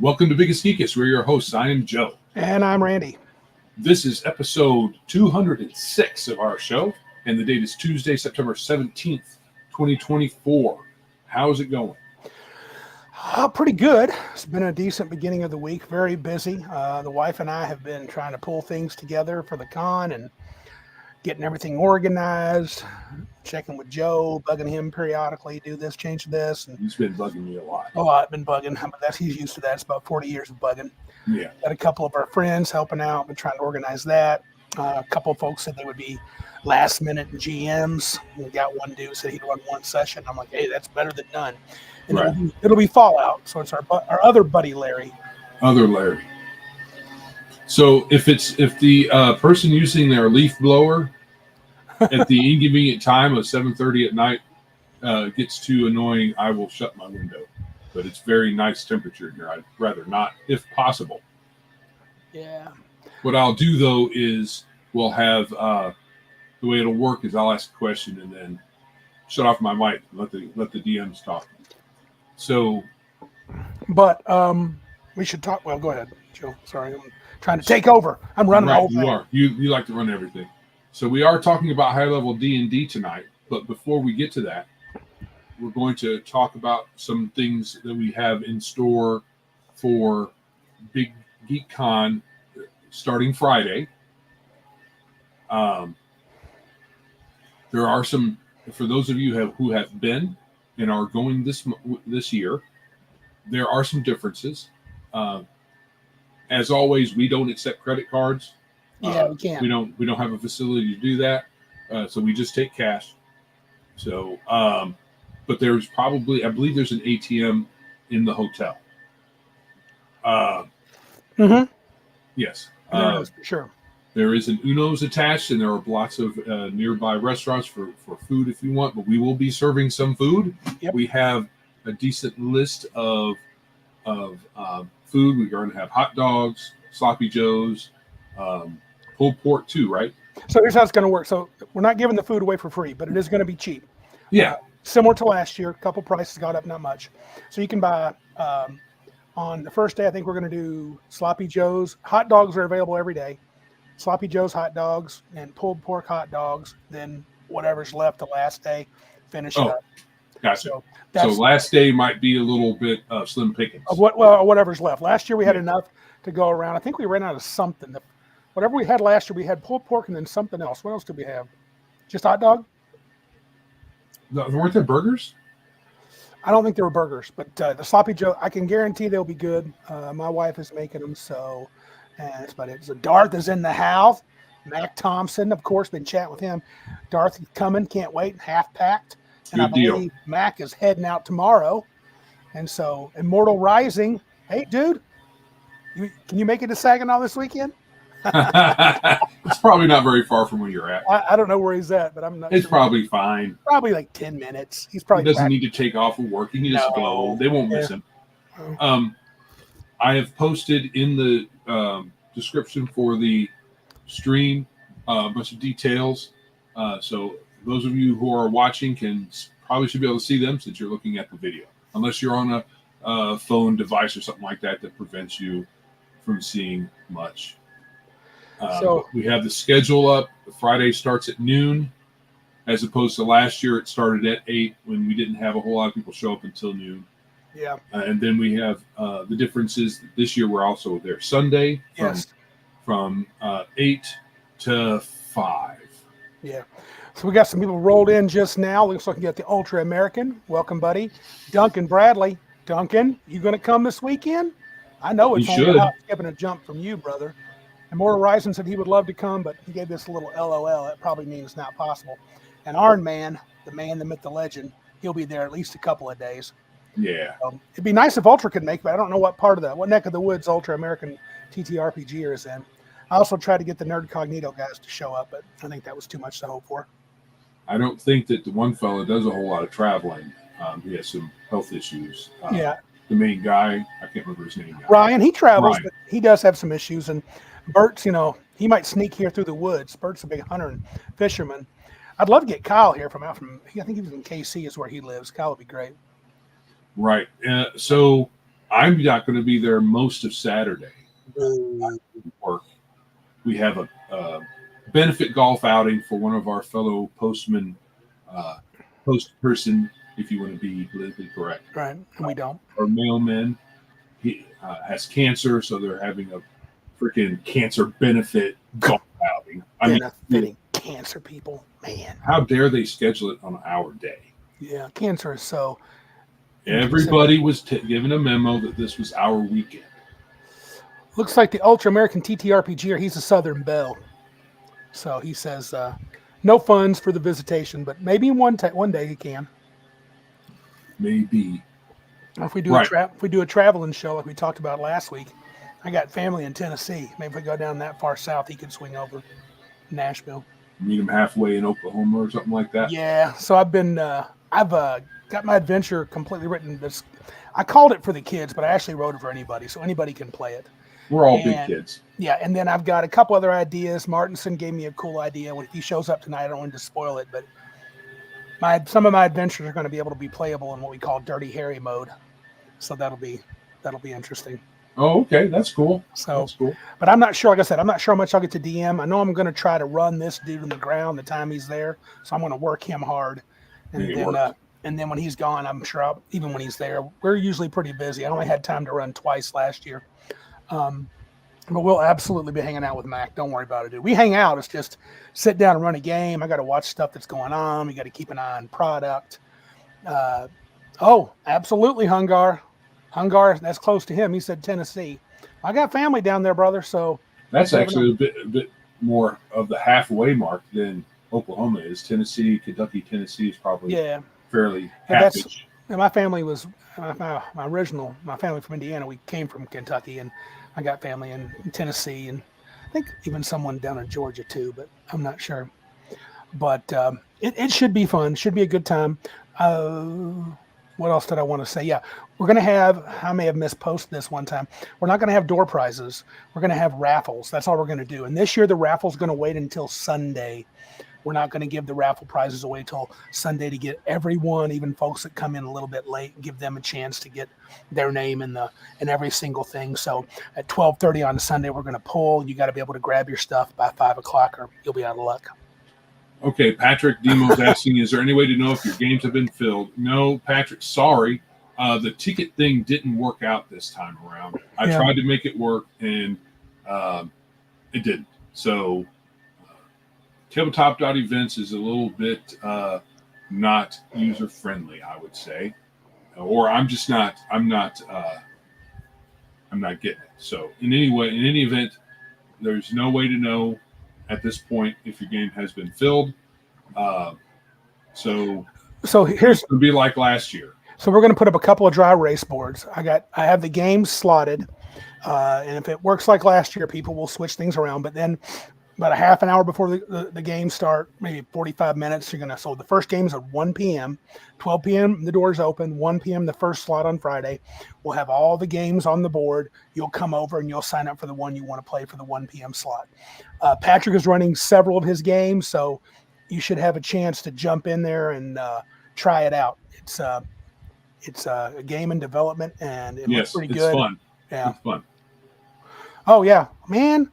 Welcome to Biggest Geekest. We're your hosts. I am Joe. And I'm Randy. This is episode 206 of our show, and the date is Tuesday, September 17th, 2024. How's it going? Pretty good. It's been a decent beginning of the week. Very busy. The wife and I have been trying to pull things together for the con and getting everything organized, checking with Joe, bugging him periodically, do this, change this. And He's been bugging me a lot. oh, I've been bugging him, but he's used to that. It's about 40 years of bugging. Yeah. Got a couple of our friends helping out. Been trying to organize that. A couple of folks said they would be last minute GMs. We got one dude said he'd run one session. I'm like, hey, that's better than none. And Right. it'll be Fallout. So it's our other buddy Larry. Other Larry. So if the person using their leaf blower at the inconvenient time of 7:30 at night gets too annoying, I will shut my window. But it's very nice temperature here. I'd rather not, if possible. Yeah. What I'll do though is we'll have the way it'll work is I'll ask a question and then shut off my mic and let the DMs talk. So, but we should talk. Well, go ahead, Joe. Sorry, I'm trying to take over. I'm running the whole thing. You are. You like to run everything. So we are talking about high-level D&D tonight. But before we get to that, we're going to talk about some things that we have in store for Big Geek Con starting Friday. There are some, for those of you who have been and are going this year, there are some differences. As always, we don't accept credit cards. Yeah, we can't. We don't have a facility to do that, so we just take cash. So, but there's probably, I believe there's an ATM in the hotel. Yes. For sure. There is an Uno's attached, and there are lots of nearby restaurants for food if you want, but we will be serving some food. Yep. We have a decent list of food. We're going to have hot dogs, sloppy joes, pulled pork too, right? So here's how it's going to work. So we're not giving the food away for free, but it is going to be cheap. Yeah. Similar to last year, a couple prices got up, not much. So you can buy, on the first day, I think we're going to do sloppy joes. Hot dogs are available every day. Sloppy joes, hot dogs, and pulled pork hot dogs. Then whatever's left the last day, finish it up. Gotcha. So last day might be a little bit slim pickings. Whatever's left. Last year we had enough to go around. I think we ran out of something. Whatever we had last year, we had pulled pork and then something else. What else did we have? Just hot dog? Weren't there burgers? I don't think there were burgers, but the sloppy joe, I can guarantee they'll be good. My wife is making them, so that's about it. So Darth is in the house. Mac Thompson, of course, been chatting with him. Darth is coming, can't wait, half packed. And Good deal. I believe Mac is heading out tomorrow. And so Immortal Rising, hey, dude, can you make it to Saginaw this weekend? It's probably not very far from where you're at. I don't know where he's at, but I'm not It's sure. probably fine. Probably like 10 minutes. He's He probably doesn't need to take off of work. He can just go. They won't miss him. I have posted in the description for the stream a bunch of details. So those of you who are watching should be able to see them since you're looking at the video. Unless you're on a phone device or something like that prevents you from seeing much. So we have the schedule up. Friday starts at noon, as opposed to last year. It started at 8 when we didn't have a whole lot of people show up until noon. Yeah. And then we have the differences. This year we're also there Sunday from 8 to 5. Yeah. So we got some people rolled in just now. Looks like you got the Ultra American. Welcome, buddy. Duncan Bradley. Duncan, you going to come this weekend? I know it's only about skipping a jump from you, brother. Immortal Rising said he would love to come, but he gave this a little LOL. That probably means it's not possible. And Iron Man, the man, the myth, the legend, he'll be there at least a couple of days. Yeah. It'd be nice if Ultra could make, but I don't know what neck of the woods Ultra American TTRPG is in. I also tried to get the Nerd Cognito guys to show up, but I think that was too much to hope for. I don't think that the one fella does a whole lot of traveling. He has some health issues. Yeah. The main guy, I can't remember his name now. Ryan, he travels, but he does have some issues. And Bert's, he might sneak here through the woods. Bert's a big hunter and fisherman. I'd love to get Kyle here I think he was in KC is where he lives. Kyle would be great. Right. So I'm not going to be there most of Saturday. Work. We have a benefit golf outing for one of our fellow post person, if you want to be politically correct. Right. And we don't. Our mailman, he has cancer, so they're having a freaking cancer benefit golf outing. Benefiting cancer people, man. How dare they schedule it on our day? Yeah, cancer is so. Everybody was given a memo that this was our weekend. Looks like the Ultra American TTRPG, he's a Southern Belle. So he says no funds for the visitation, but maybe one day he can. Maybe. If we do a traveling show like we talked about last week, I got family in Tennessee. Maybe if we go down that far south, he could swing over Nashville. Meet him halfway in Oklahoma or something like that. Yeah. So I've got my adventure completely written. I called it for the kids, but I actually wrote it for anybody, so anybody can play it. We're all big kids. Yeah, and then I've got a couple other ideas. Martinson gave me a cool idea. If he shows up tonight, I don't want to spoil it, but some of my adventures are going to be able to be playable in what we call Dirty Harry mode. So that'll be interesting. Oh, okay, that's cool. That's cool. But I'm not sure. Like I said, I'm not sure how much I'll get to DM. I know I'm going to try to run this dude in the ground the time he's there, so I'm going to work him hard, and then when he's gone, I'm sure even when he's there, we're usually pretty busy. I only had time to run twice last year. But we'll absolutely be hanging out with Mac. Don't worry about it, dude. We hang out. It's just sit down and run a game. I got to watch stuff that's going on. We got to keep an eye on product. Absolutely, Hungar. Hungar, that's close to him. He said Tennessee. I got family down there, brother. So that's actually a bit more of the halfway mark than Oklahoma is. Tennessee, Kentucky, Tennessee is probably fairly half-ish. My family was my family from Indiana. We came from Kentucky, and I got family in Tennessee, and I think even someone down in Georgia too, but I'm not sure. But it should be fun. Should be a good time. What else did I want to say? Yeah, we're going to have, I may have misposted this one time. We're not going to have door prizes. We're going to have raffles. That's all we're going to do. And this year, the raffle's going to wait until Sunday. We're not going to give the raffle prizes away till Sunday to get everyone, even folks that come in a little bit late, give them a chance to get their name in every single thing. So at 12:30 on Sunday, we're going to pull. You got to be able to grab your stuff by 5 o'clock or you'll be out of luck. Okay, Patrick Demo's asking, is there any way to know if your games have been filled? No, Patrick, sorry. The ticket thing didn't work out this time around. I tried to make it work, and it didn't. So tabletop.events is a little bit not user-friendly, I would say. Or I'm not getting it. So in any event, there's no way to know at this point if your game has been filled. So here's going to be like last year. So we're going to put up a couple of dry erase boards. I have the games slotted, and if it works like last year, people will switch things around. But then about a half an hour before the games start, maybe 45 minutes, so the first game is at 1 p.m., 12 p.m. the doors open, 1 p.m. the first slot on Friday. We'll have all the games on the board. You'll come over and you'll sign up for the one you want to play for the 1 p.m. slot. Patrick is running several of his games, so you should have a chance to jump in there and try it out. It's a game in development, and it looks pretty good. It's fun. Yeah, it's fun. Oh yeah, man.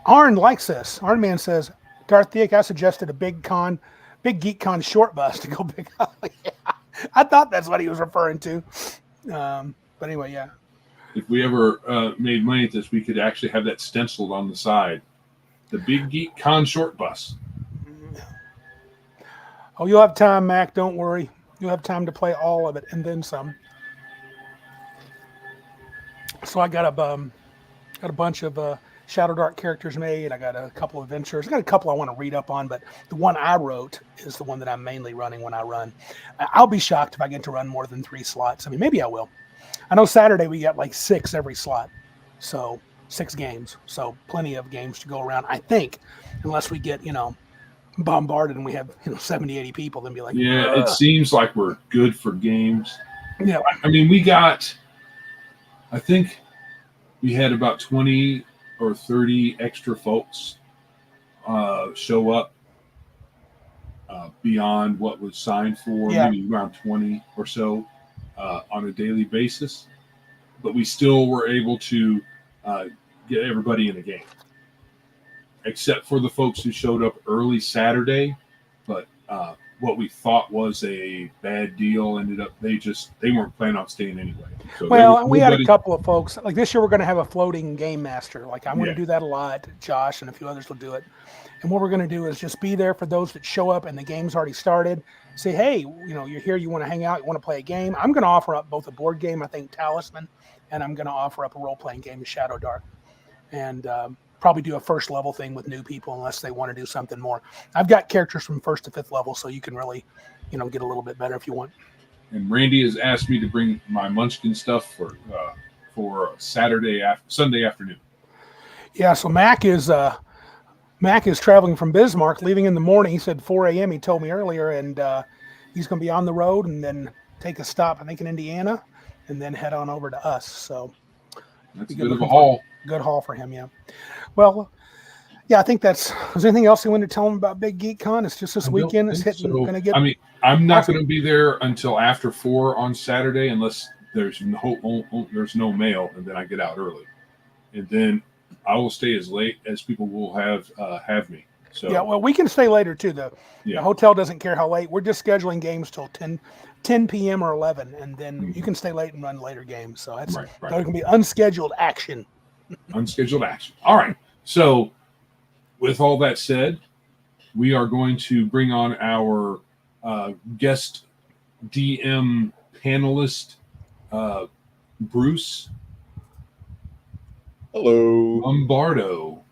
Arn likes this. Arn Man says, Darth Theak, I suggested a big Geek Con short bus to go pick up. Yeah. I thought that's what he was referring to. But anyway, yeah. If we ever made money at this, we could actually have that stenciled on the side. The Big Geek Con short bus. Oh, you'll have time, Mac. Don't worry. You'll have time to play all of it and then some. So I got a bunch of Shadow Dark characters made. I got a couple of adventures. I got a couple I want to read up on, but the one I wrote is the one that I'm mainly running when I run. I'll be shocked if I get to run more than 3 slots. I mean, maybe I will. I know Saturday we got like 6 every slot, so 6 games. So plenty of games to go around, I think, unless we get, bombarded and we have 70, 80 people, then be like, yeah, ugh. it seems like we're good for games. Yeah. I mean, I think we had about 20 or 30 extra folks show up beyond what was signed for, maybe around 20 or so on a daily basis. But we still were able to get everybody in the game, except for the folks who showed up early Saturday. But what we thought was a bad deal ended up they weren't planning on staying anyway. So well, we had a couple of folks like this year. We're going to have a floating game master. Like I'm going to do that a lot. Josh and a few others will do it. And what we're going to do is just be there for those that show up and the game's already started. Say, hey, you're here. You want to hang out? You want to play a game? I'm going to offer up both a board game, I think Talisman, and I'm going to offer up a role-playing game of Shadow Dark. And probably do a first level thing with new people unless they want to do something more. I've got characters from 1st to 5th level, so you can really, get a little bit better if you want. And Randy has asked me to bring my Munchkin stuff for Sunday afternoon. Yeah, so Mac is traveling from Bismarck, leaving in the morning. He said 4 a.m. He told me earlier, and he's going to be on the road and then take a stop, I think, in Indiana, and then head on over to us. So that's a bit of a haul. Good haul for him, yeah. Well, yeah, I think is there anything else you want to tell him about Big Geek Con? It's just this weekend. It's hitting. So. I mean, I'm not going to be there until after 4 on Saturday unless there's no mail, and then I get out early. And then I will stay as late as people will have me. So yeah, well, we can stay later too. The hotel doesn't care how late. We're just scheduling games till 10 p.m. or 11, and then you can stay late and run later games. So that's right. Going to be unscheduled action. Unscheduled action. All right. So with all that said, we are going to bring on our guest DM panelist, Bruce. Hello. Lombardo.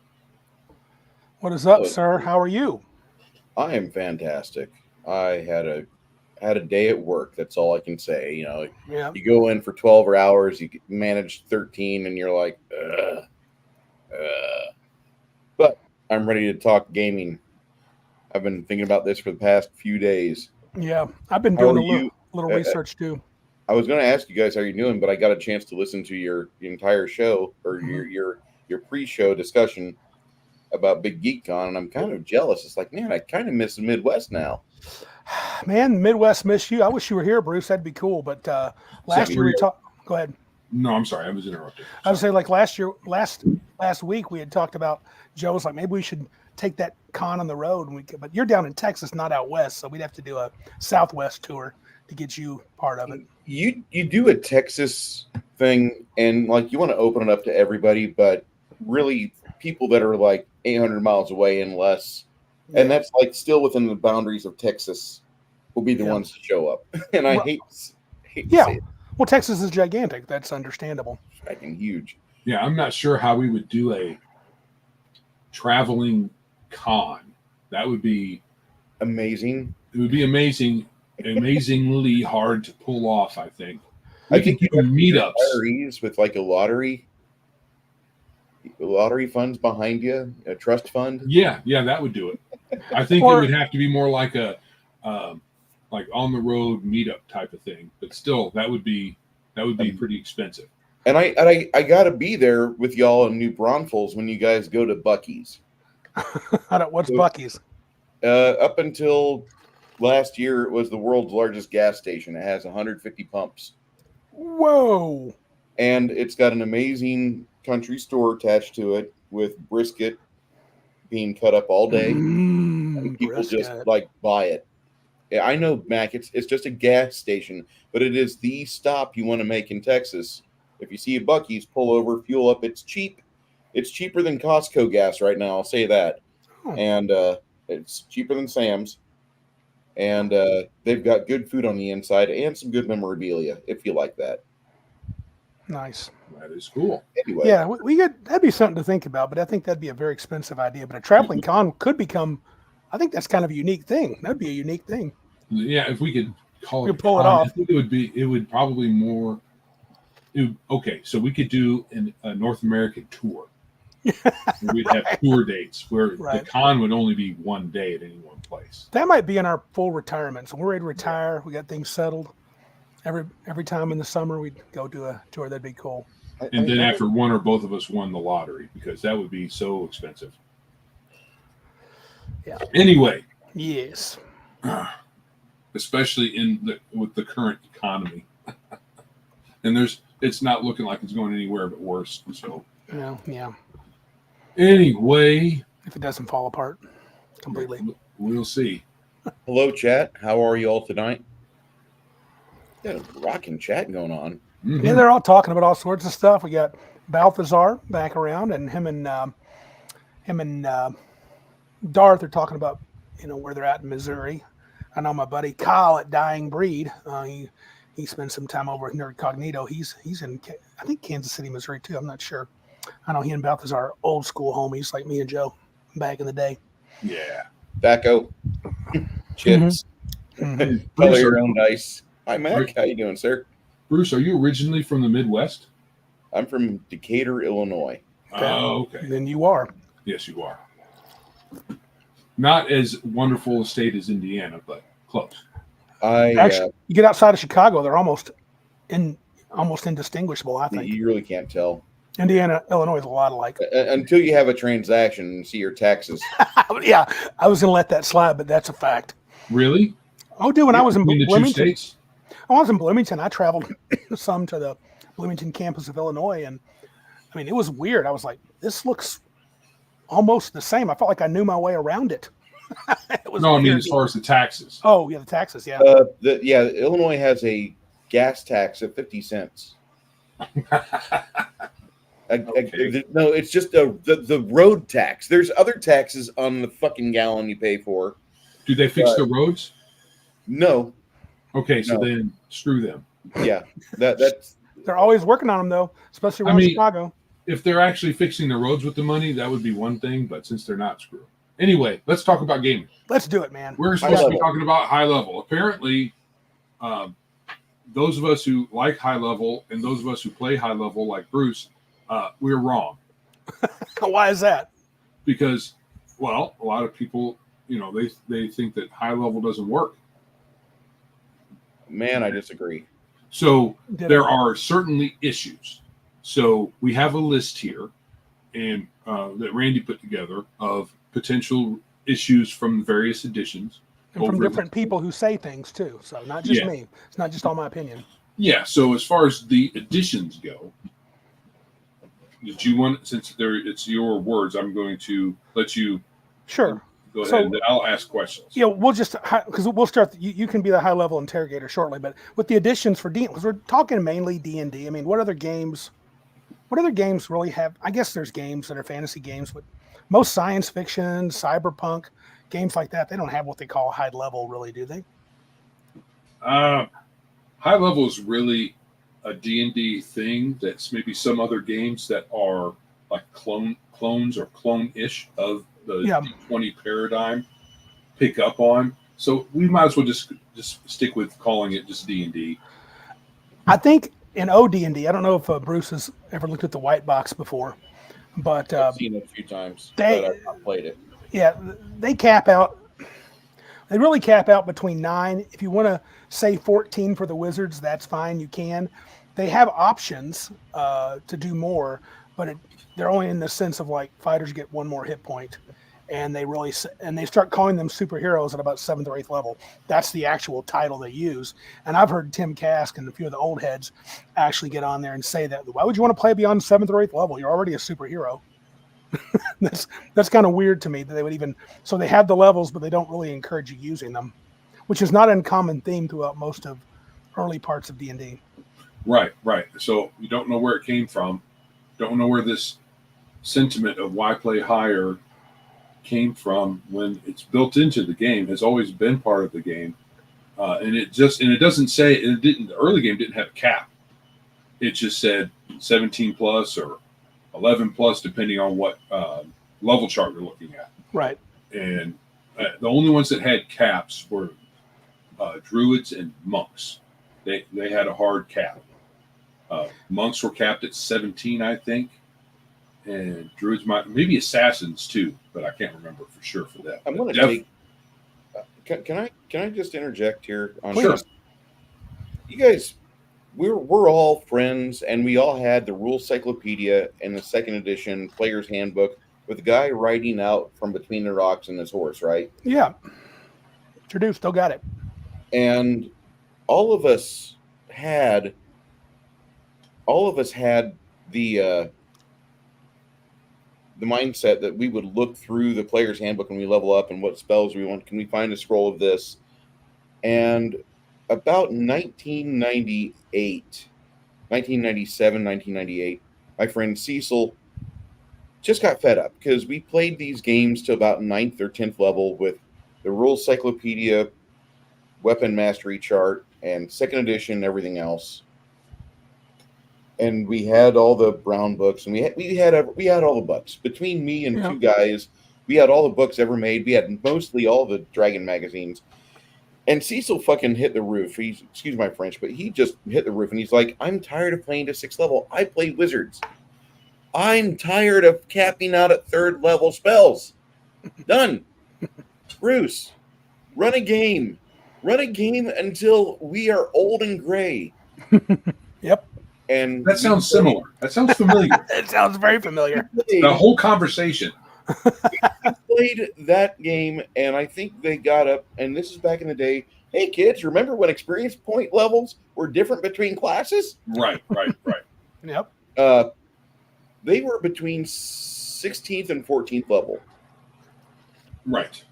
What is up, sir? How are you? I am fantastic. I had a day at work. That's all I can say. You go in for 12 hours, you manage 13, and you're like, But I'm ready to talk gaming. I've been thinking about this for the past few days. Yeah, I've been doing a little research too. I was going to ask you guys how you're doing, but I got a chance to listen to your entire show or your pre-show discussion about Big Geek Con, and I'm kind of jealous. It's like, man, I kind of miss the Midwest now. Man, Midwest miss you. I wish you were here, Bruce. That'd be cool. But last year we talked. Go ahead. No, I'm sorry. I was interrupted. I would say like last week we had talked about Joe was like maybe we should take that con on the road, but you're down in Texas, not out west, so we'd have to do a Southwest tour to get you part of it. You do a Texas thing, and like you want to open it up to everybody, but really people that are like 800 miles away and less, and that's like still within the boundaries of Texas, will be the ones to show up. And I hate to say it. Well, Texas is gigantic. That's understandable. Fucking huge. Yeah, I'm not sure how we would do a traveling con. That would be amazing. It would be amazingly hard to pull off, I think. I think you do meetups with like a lottery funds behind you, a trust fund. Yeah, that would do it. I think it would have to be more like a like on the road meetup type of thing, but still that would be pretty expensive. And I gotta be there with y'all in New Braunfels when you guys go to Buc-ee's. What's Buc-ee's? Up until last year, it was the world's largest gas station. It has 150 pumps. Whoa! And it's got an amazing country store attached to it with brisket being cut up all day. And people brisket. Just like buy it. Yeah, I know, Mac, it's just a gas station, but it is the stop you want to make in Texas. If you see a Buc-ee's, pull over, fuel up. It's cheap. It's cheaper than Costco gas right now, I'll say that. And it's cheaper than Sam's. And they've got good food on the inside and some good memorabilia, if you like that. Nice. That is cool. Anyway, Yeah, we could. That'd be something to think about, but I think that'd be a very expensive idea. But a traveling con could become. I think that's kind of a unique thing. That'd be a unique thing. Yeah, if we could call We it could pull it con, off. I think it would probably more. Okay, so we could do a North American tour. We'd have tour dates where the con would only be one day at any one place. That might be in our full retirement. So we're ready to retire. We got things settled. Every time in the summer we'd go do a tour. That'd be cool. And then after one or both of us won the lottery, because that would be so expensive. Yeah. Anyway. Yes. Especially with the current economy. And it's not looking like it's going anywhere but worse. So yeah. Anyway, if it doesn't fall apart completely, we'll see. Hello, chat. How are you all tonight? Got a rocking chat going on. Mm-hmm. Yeah, they're all talking about all sorts of stuff. We got Balthazar back around, and him and Darth are talking about where they're at in Missouri. I know my buddy Kyle at Dying Breed. He spends some time over at Nerd Cognito. He's in, I think, Kansas City, Missouri too. I'm not sure. I know he and Balthazar are old school homies like me and Joe back in the day. Yeah. Tobacco, chips, Mm-hmm. color your own dice. Hi, Mac. How you doing, sir? Bruce, are you originally from the Midwest? I'm from Decatur, Illinois. Oh, okay. Then you are. Yes, you are. Not as wonderful a state as Indiana, but close. Actually, you get outside of Chicago, they're almost indistinguishable, I think. You really can't tell. Indiana, Illinois is a lot alike. Until you have a transaction and see your taxes. Yeah, I was going to let that slide, but that's a fact. Really? Oh, dude, when I was in the Bloomington. 2 states? I was in Bloomington. I traveled some to the Bloomington campus of Illinois, and I mean, it was weird. I was like, this looks almost the same. I felt like I knew my way around it. No, I mean as far as the taxes. Oh, yeah, the taxes, yeah. Illinois has a gas tax of 50 cents. Okay. No, it's just the road tax. There's other taxes on the fucking gallon you pay for. Do they fix the roads? No. Okay, so then screw them. Yeah, that's. They're always working on them though, especially around Chicago. If they're actually fixing the roads with the money, that would be one thing. But since they're not, screw them. Anyway, let's talk about gaming. Let's do it, man. We're supposed to be talking about high level. Apparently, those of us who like high level and those of us who play high level, like Bruce, we're wrong. Why is that? Because, well, a lot of people, they think that high level doesn't work. Man, I disagree. So there are certainly issues. So we have a list here, and that Randy put together of potential issues from various editions. And from different people who say things too. So not just me. It's not just all my opinion. Yeah. So as far as the editions go, did you want, since it's your words, I'm going to let you. Sure. Go ahead, and then I'll ask questions. Yeah, we'll just, because we'll start, you can be the high-level interrogator shortly, but with the additions for D, because we're talking mainly D&D. I mean, what other games really have, I guess there's games that are fantasy games, but most science fiction, cyberpunk, games like that, they don't have what they call high level, really, do they? High level is really a D&D thing that's maybe some other games that are like clones or clone-ish of the D20 paradigm pick up on. So we might as well just stick with calling it just D&D. I think in OD&D, I don't know if Bruce has ever looked at the white box before, but I've seen it a few times, but I've not played it. Yeah, they really cap out between 9. If you want to say 14 for the wizards, that's fine. You can. They have options to do more, but they're only in the sense of like fighters get 1 more hit point, and they start calling them superheroes at about 7th or 8th level. That's the actual title they use. And I've heard Tim Kask and a few of the old heads actually get on there and say that. Why would you want to play beyond 7th or 8th level? You're already a superhero. That's kind of weird to me that they would even. So they have the levels, but they don't really encourage you using them, which is not an uncommon theme throughout most of early parts of D&D. Right. So you don't know where it came from. Don't know where this sentiment of why play higher came from when it's built into the game, has always been part of the game. And it doesn't say, the early game didn't have a cap. It just said 17 plus or 11 plus, depending on what level chart you're looking at. Right. And the only ones that had caps were druids and monks. They had a hard cap. Monks were capped at 17, I think, and druids maybe assassins too, but I can't remember for sure for that. I'm going to take. Can I just interject here? Sure. You guys, we're all friends, and we all had the Rule Cyclopedia and the second edition Player's Handbook with the guy riding out from between the rocks and his horse, right? Yeah. Sure still got it. And all of us had the mindset that we would look through the Player's Handbook when we level up and what spells we want. Can we find a scroll of this? And about 1997, 1998, my friend Cecil just got fed up because we played these games to about 9th or 10th level with the Rules Cyclopedia, Weapon Mastery Chart, and second edition and everything else. And we had all the brown books, and we had all the books. Between me and two guys, we had all the books ever made. We had mostly all the Dragon magazines. And Cecil fucking hit the roof. Excuse my French, but he just hit the roof, and he's like, I'm tired of playing to 6th level. I play wizards. I'm tired of capping out at 3rd level spells. Done. Bruce, run a game. Run a game until we are old and gray. Yep. And that sounds similar. That sounds familiar. It sounds very familiar. The whole conversation. We played that game, and I think they got up, and this is back in the day. Hey, kids, remember when experience point levels were different between classes? Right. Yep. They were between 16th and 14th level. Right.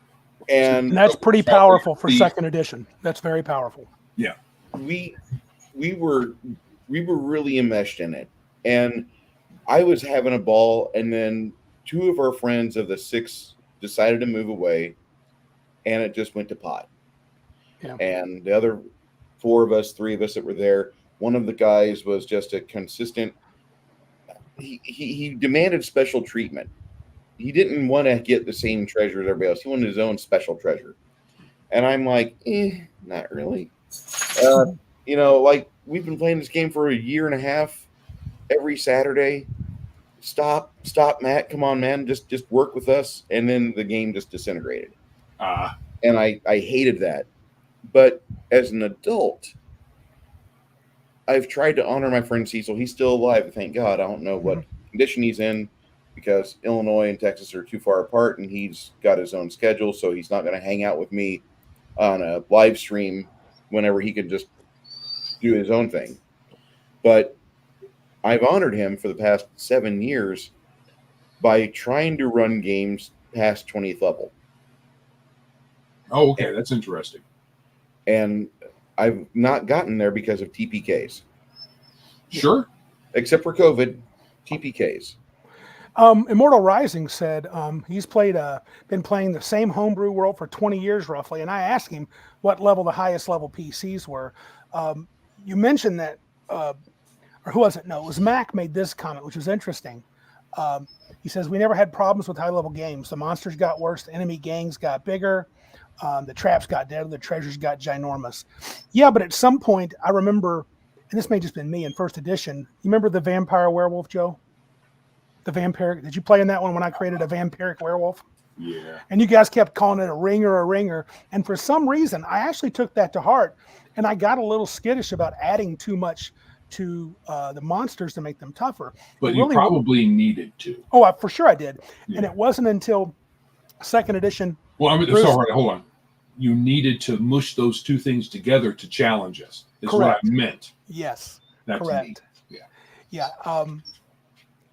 And that's pretty powerful for second edition. That's very powerful. Yeah. We were really enmeshed in it. And I was having a ball, and then 2 of our friends of the 6 decided to move away, and it just went to pot. Yeah. And the other 3 of us that were there, one of the guys was just a consistent. He demanded special treatment. He didn't want to get the same treasure as everybody else. He wanted his own special treasure. And I'm like, not really. Like we've been playing this game for a year and a half every Saturday. Stop, Matt. Come on, man. Just work with us. And then the game just disintegrated. And I hated that. But as an adult, I've tried to honor my friend Cecil. He's still alive, thank God. I don't know what condition he's in because Illinois and Texas are too far apart, and he's got his own schedule, so he's not going to hang out with me on a live stream whenever he can just do his own thing. But I've honored him for the past 7 years by trying to run games past 20th level. Oh, okay. That's interesting. And I've not gotten there because of TPKs. Sure. Except for COVID, TPKs. Immortal Rising said he's been playing the same homebrew world for 20 years roughly, and I asked him what level the highest level PCs were. You mentioned that, or who was it? No, it was Mac made this comment, which was interesting. He says, we never had problems with high-level games. The monsters got worse, the enemy gangs got bigger, the traps got deadly, the treasures got ginormous. Yeah, but at some point, I remember, and this may have just been me in first edition, you remember the Vampire Werewolf, Joe? The vampiric. Did you play in that one when I created a vampiric werewolf? Yeah. And you guys kept calling it a ringer. And for some reason, I actually took that to heart, and I got a little skittish about adding too much to the monsters to make them tougher. But you probably needed to. Oh, for sure I did. Yeah. And it wasn't until second edition. Well, sorry, hold on. You needed to mush those two things together to challenge us. Is Correct. What I meant. Yes. That's correct. Neat. Yeah. Yeah.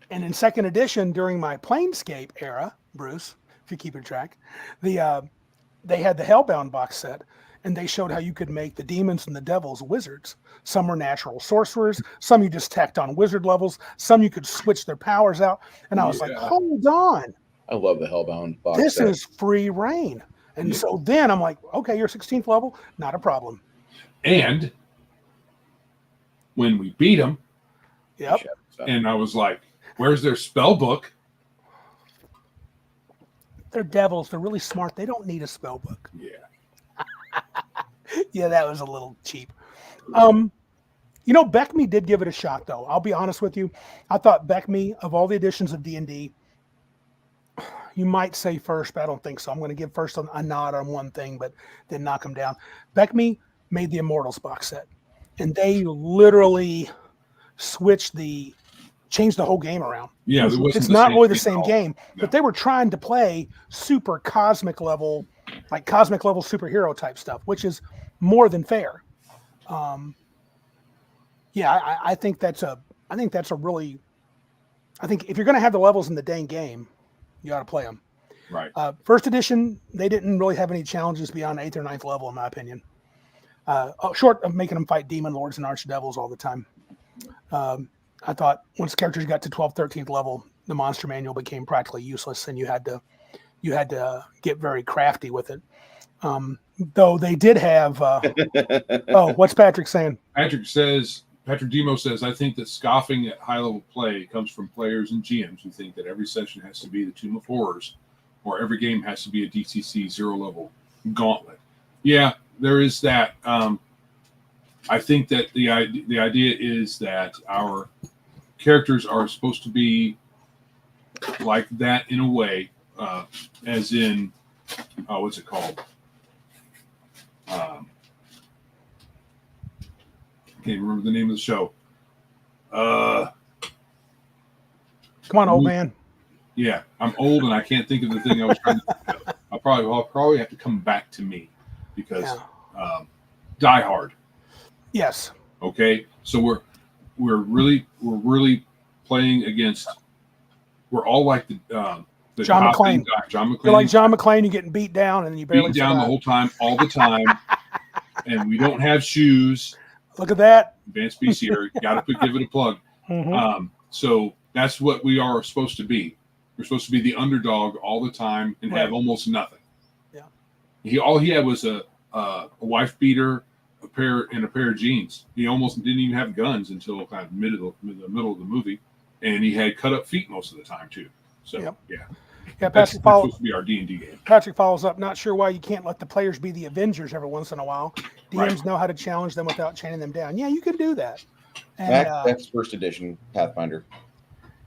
And in second edition, during my Planescape era, Bruce, if you keep it track, they had the Hellbound box set, and they showed how you could make the demons and the devils wizards. Some were natural sorcerers, some you just tacked on wizard levels, some you could switch their powers out. And I was like, hold on. I love the Hellbound box This set. is free reign. And so then I'm like, okay, you're 16th level, not a problem. And when we beat them, Yep. And I was like, where's their spell book? They're devils. They're really smart. They don't need a spell book. Yeah. Yeah, that was a little cheap. Beckme did give it a shot, though. I'll be honest with you. I thought Beckme, of all the editions of D&D, you might say first, but I don't think so. I'm going to give first a nod on one thing, but then knock him down. Beckme made the Immortals box set, and they literally changed the whole game around. Yeah, it's not really the same game, but they were trying to play super cosmic level, like cosmic level superhero type stuff, which is more than fair. I think that's a really, I think if you're going to have the levels in the dang game, you ought to play them. Right. First edition, they didn't really have any challenges beyond 8th or 9th level, in my opinion. Short of making them fight demon lords and archdevils all the time. I thought once characters got to 12th, 13th level, the monster manual became practically useless, and you had to get very crafty with it. Though they did have. What's Patrick saying? Patrick Demo says, I think that scoffing at high-level play comes from players and GMs who think that every session has to be the Tomb of Horrors or every game has to be a DCC zero-level gauntlet. Yeah, there is that. I think that the idea is that our characters are supposed to be like that in a way, as in, what's it called? I can't remember the name of the show. Come on, old man. Yeah, I'm old and I can't think of the thing I was trying to think of. I'll probably have to come back to me because Die Hard. Yes. Okay, so we're really playing against. We're all like the John McClane. John McClane. You're like John McClane. You're getting beat down and you barely beat down the whole time, all the time, and we don't have shoes. Look at that. Advanced piece here. Got to give it a plug. Mm-hmm. So that's what we are supposed to be. We're supposed to be the underdog all the time and have almost nothing. Yeah. All he had was a wife beater, a pair of jeans. He almost didn't even have guns until kind of the middle of the movie, and he had cut up feet most of the time too. So yeah. That's supposed to be our D&D game. Patrick follows up. Not sure why you can't let the players be the Avengers every once in a while. DMs know how to challenge them without chaining them down. Yeah, you can do that. And, that's first edition Pathfinder.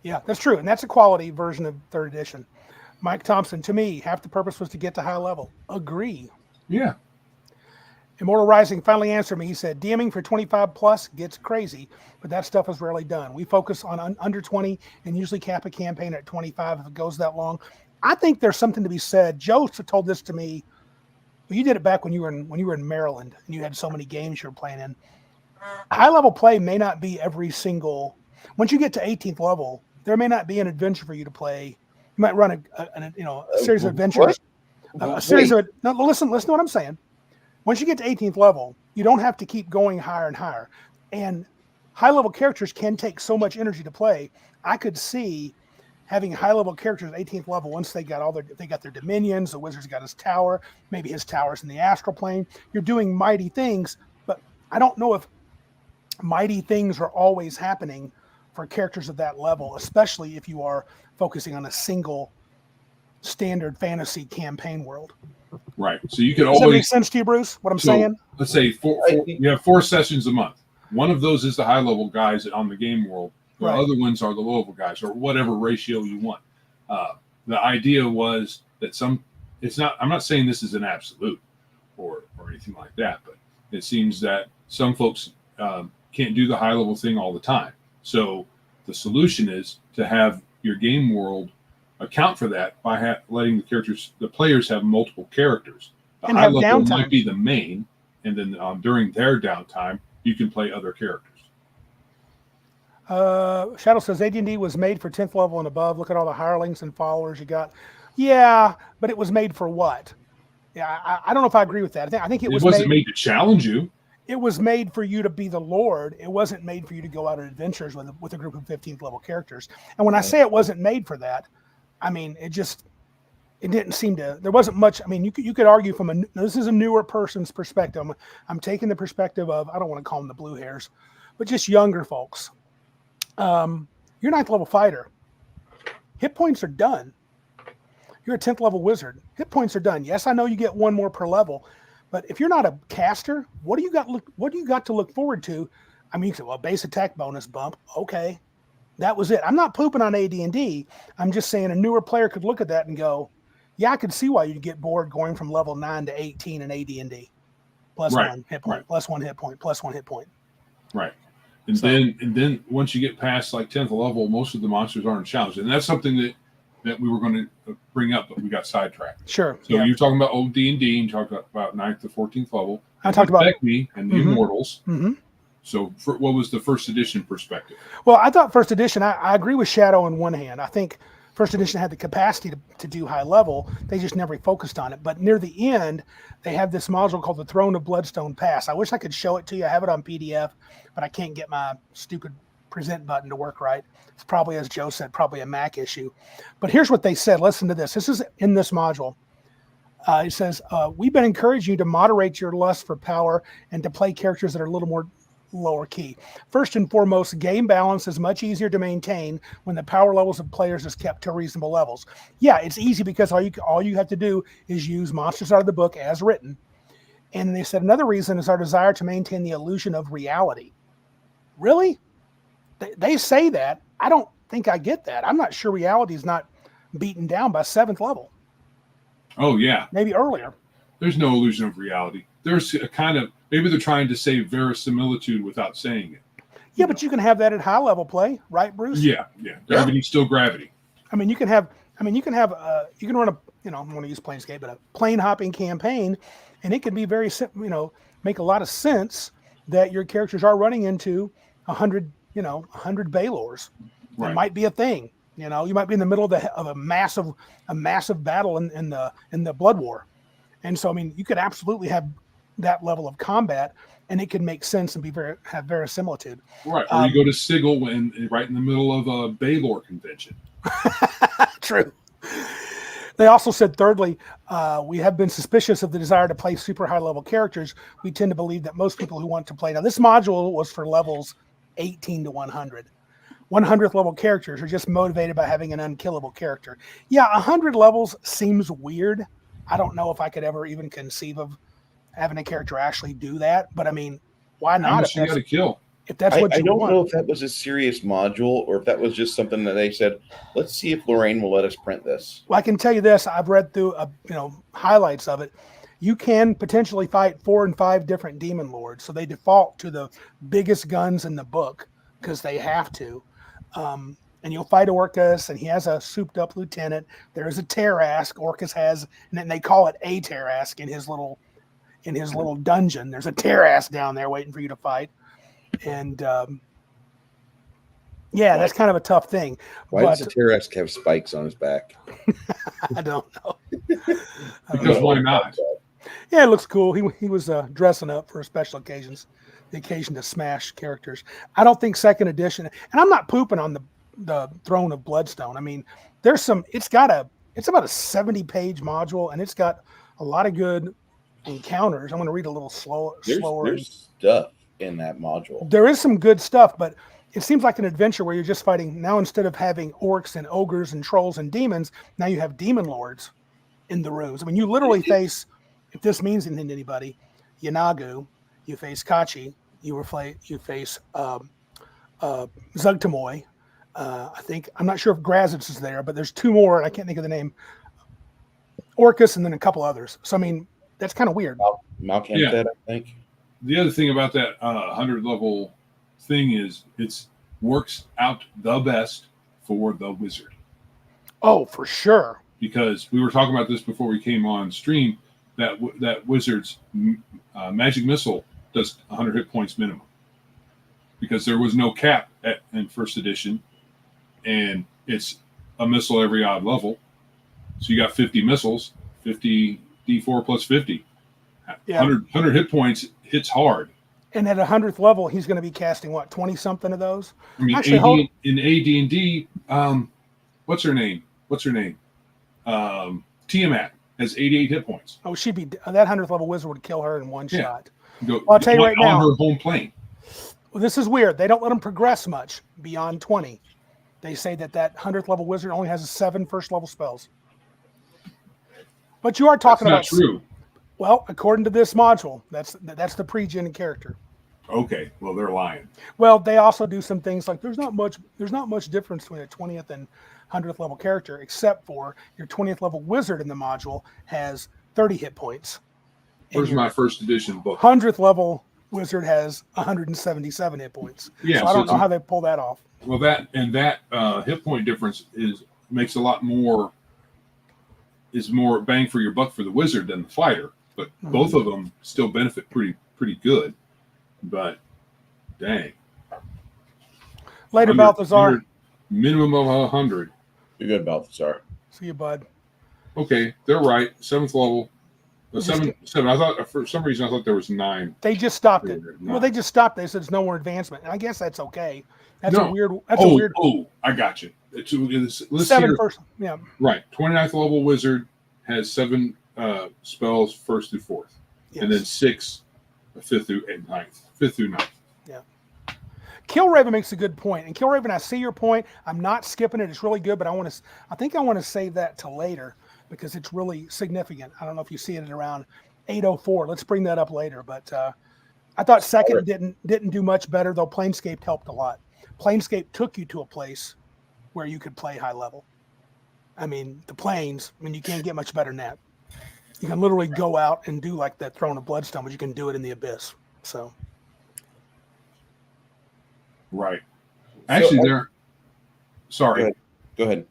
Yeah, that's true, and that's a quality version of third edition. Mike Thompson, to me, half the purpose was to get to high level. Agree. Yeah. Immortal Rising finally answered me. He said, DMing for 25 plus gets crazy, but that stuff is rarely done. We focus on under 20 and usually cap a campaign at 25 if it goes that long. I think there's something to be said. Joe told this to me. Well, you did it back when you were in Maryland and you had so many games you were playing in. High level play may not be every single. Once you get to 18th level, there may not be an adventure for you to play. You might run a series of adventures. Listen to what I'm saying. Once you get to 18th level, you don't have to keep going higher and higher. And high-level characters can take so much energy to play. I could see having high-level characters at 18th level once they got their dominions, the wizard's got his tower, maybe his tower's in the astral plane. You're doing mighty things, but I don't know if mighty things are always happening for characters of that level, especially if you are focusing on a single standard fantasy campaign world. Right. So you could always. Does that make sense to you, Bruce? What I'm saying? Let's say you have 4 sessions a month. One of those is the high level guys on the game world. The other ones are the low level guys, or whatever ratio you want. The idea was that it's not. I'm not saying this is an absolute or anything like that, but it seems that some folks can't do the high level thing all the time. So the solution is to have your game world account for that by letting the players have multiple characters. The and high have level downtime. might be the main, and then during their downtime, you can play other characters. Shadow says AD&D was made for 10th level and above. Look at all the hirelings and followers you got. Yeah, but it was made for what? Yeah, I don't know if I agree with that. I think it wasn't made to challenge you. It was made for you to be the Lord. It wasn't made for you to go out on adventures with a group of 15th level characters. And when I say it wasn't made for that, I mean, it didn't seem to, there wasn't much. I mean, you could argue this is a newer person's perspective. I'm taking the perspective of, I don't want to call them the blue hairs, but just younger folks. You're 9th level fighter. Hit points are done. You're a 10th level wizard. Hit points are done. Yes, I know you get one more per level, but if you're not a caster, what do you got to look forward to? I mean, you say, well, base attack bonus bump. Okay, that was it. I'm not pooping on AD&D. I'm just saying a newer player could look at that and go, yeah, I could see why you'd get bored going from level 9 to 18 in AD&D. Plus one hit point, plus 1 hit point, plus 1 hit point. Right. And then once you get past like 10th level, most of the monsters aren't challenged. And that's something that we were going to bring up, but we got sidetracked. Sure. So you're talking about old D&D, and you talked about 9th to 14th level. I talked about me and the Immortals. Mm-hmm. So what was the first edition perspective? Well, I thought first edition, I agree with Shadow on one hand. I think first edition had the capacity to do high level. They just never focused on it. But near the end, they have this module called the Throne of Bloodstone Pass. I wish I could show it to you. I have it on PDF, but I can't get my stupid present button to work right. It's probably, as Joe said, probably a Mac issue. But here's what they said. Listen to this. This is in this module. It says, we've been encouraging you to moderate your lust for power and to play characters that are a little more lower key. First and foremost, game balance is much easier to maintain when the power levels of players is kept to reasonable levels. Yeah, it's easy because all you have to do is use monsters out of the book as written. And they said another reason is our desire to maintain the illusion of reality. Really? They say that. I don't think I get that. I'm not sure reality is not beaten down by 7th level. Oh, yeah. Maybe earlier. There's no illusion of reality. There's a kind of, maybe they're trying to say verisimilitude without saying it. Yeah, but you can have that at high level play, right, Bruce? Yeah. Gravity's still gravity. I mean, you can run a, I want to use Planescape, but a plane hopping campaign, and it can be very, make a lot of sense that your characters are running into 100 Baylors. Right. That might be a thing. You might be in the middle of a massive battle in the Blood War. And so, I mean, you could absolutely have that level of combat, and it could make sense and have verisimilitude. Right. Or you go to Sigil right in the middle of a Baylor convention. True. They also said, thirdly, we have been suspicious of the desire to play super high-level characters. We tend to believe that most people who want to play... Now, this module was for levels 18 to 100. 100th level characters are just motivated by having an unkillable character. Yeah, 100 levels seems weird. I don't know if I could ever even conceive of having a character actually do that. But, I mean, why not? How much you got to kill? If that's what you want. I don't know if that was a serious module or if that was just something that they said, let's see if Lorraine will let us print this. Well, I can tell you this. I've read through, highlights of it. You can potentially fight 4 and 5 different demon lords. So they default to the biggest guns in the book because they have to. And you'll fight Orcus, and he has a souped-up lieutenant. There is a Terrask. Orcus has, and then they call it a Terrask in his little dungeon. There's a Terrask down there waiting for you to fight. And that's kind of a tough thing. Why does the Terrask have spikes on his back? I don't know. Because why not? Yeah, it looks cool. He was dressing up for special occasions, the occasion to smash characters. I don't think second edition, and I'm not pooping on the Throne of Bloodstone. I mean, it's about a 70-page module, and it's got a lot of good encounters. I'm going to read a little slower. There's stuff in that module. There is some good stuff, but it seems like an adventure where you're just fighting. Now, instead of having orcs and ogres and trolls and demons, now you have demon lords in the rooms. I mean, you literally face, if this means anything to anybody, Yanagu, you face Kachi, you face Zugtamoy. I'm not sure if Grazitz is there, but there's 2 more, and I can't think of the name. Orcus, and then a couple others. So, I mean, that's kind of weird. Malcampted, I think. The other thing about that 100 level thing is it works out the best for the wizard. Oh, for sure. Because we were talking about this before we came on stream, that wizard's magic missile does 100 hit points minimum. Because there was no cap in first edition, and it's a missile every odd level. So you got 50 missiles, 50 D4 plus 50. Yeah. 100 hit points hits hard. And at 100th level, he's going to be casting, 20-something of those? I mean, actually, in AD&D, what's her name? Tiamat has 88 hit points. Oh, that 100th level wizard would kill her in one shot. Well, I'll tell you right now. On her home plane. Well, this is weird. They don't let them progress much beyond 20. They say that 100th level wizard only has 7 first level spells. But you are talking about. That's not true. Well, according to this module, that's the pre-gen character. Okay, well they're lying. Well, they also do some things like there's not much difference between a 20th and 100th level character, except for your 20th level wizard in the module has 30 hit points. Where's my first edition book? 100th level wizard has 177 hit points. Yeah, so I don't know how they pull that off. Well, that hit point difference makes a lot more. Is more bang for your buck for the wizard than the fighter, but both of them still benefit pretty good. But dang. Later, Balthazar. Minimum of 100. You're good, Balthazar. See you, bud. Okay, they're right. 7th level. Seven. I thought for some reason I thought there was 9. They just stopped it. Well, they just stopped. They said it's no more advancement. And I guess that's okay. That's a weird. Oh, I got you. Let's 7 first. Yeah. Right. 29th level wizard has 7 spells 1st through 4th, and then 6 5th through 9th. 5th through 9th. Yeah. Killraven makes a good point, and Killraven, I see your point. I'm not skipping it. It's really good, but I think I want to save that to later because it's really significant. I don't know if you see it at around 8:04. Let's bring that up later. But I thought second didn't do much better, though Planescape helped a lot. Planescape took you to a place where you could play high level. I mean, the planes, you can't get much better than that. You can literally go out and do like that Throne of Bloodstone, but you can do it in the Abyss. So. Right. Actually, sorry. Go ahead.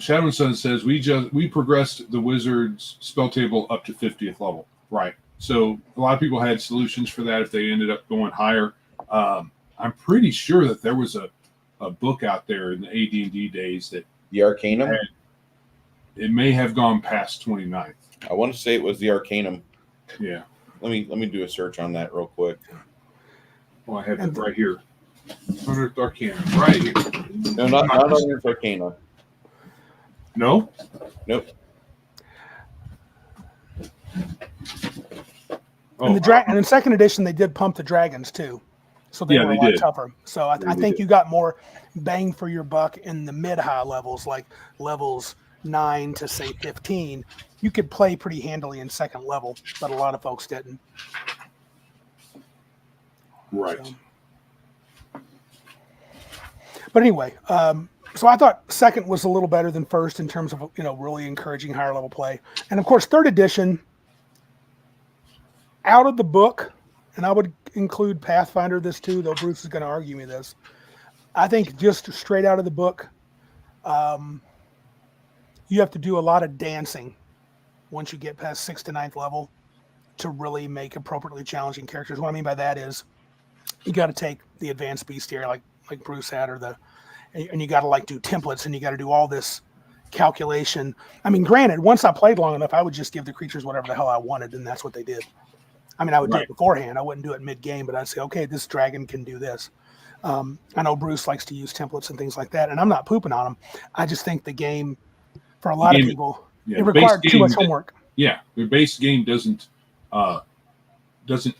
Shadow and Sun says we progressed the wizard's spell table up to 50th level. Right. So a lot of people had solutions for that if they ended up going higher. I'm pretty sure that there was a book out there in the AD&D days that the Arcanum. It may have gone past 29th. I want to say it was the Arcanum. Yeah. Let me do a search on that real quick. Well, I have it right here. 100th Arcanum, right here. No, not 100th Arcanum. No? Nope. And in second edition, they did pump the dragons too, so they were a lot tougher. So I think you got more bang for your buck in the mid-high levels, like levels 9 to say 15. You could play pretty handily in second level, but a lot of folks didn't. Right. But anyway, so I thought second was a little better than first in terms of really encouraging higher level play, and of course third edition. Out of the book, and I would include Pathfinder this too, though Bruce is going to argue me this. I think just straight out of the book, you have to do a lot of dancing once you get past 6th to 9th level to really make appropriately challenging characters. What I mean by that is you got to take the advanced bestiary like Bruce had, and you got to do templates, and you got to do all this calculation. I mean, granted, once I played long enough, I would just give the creatures whatever the hell I wanted, and that's what they did. I mean, I would do it beforehand. I wouldn't do it mid-game, but I'd say, okay, this dragon can do this. I know Bruce likes to use templates and things like that, and I'm not pooping on them. I just think the game, for a lot of people, it required too much homework. Yeah, the base game doesn't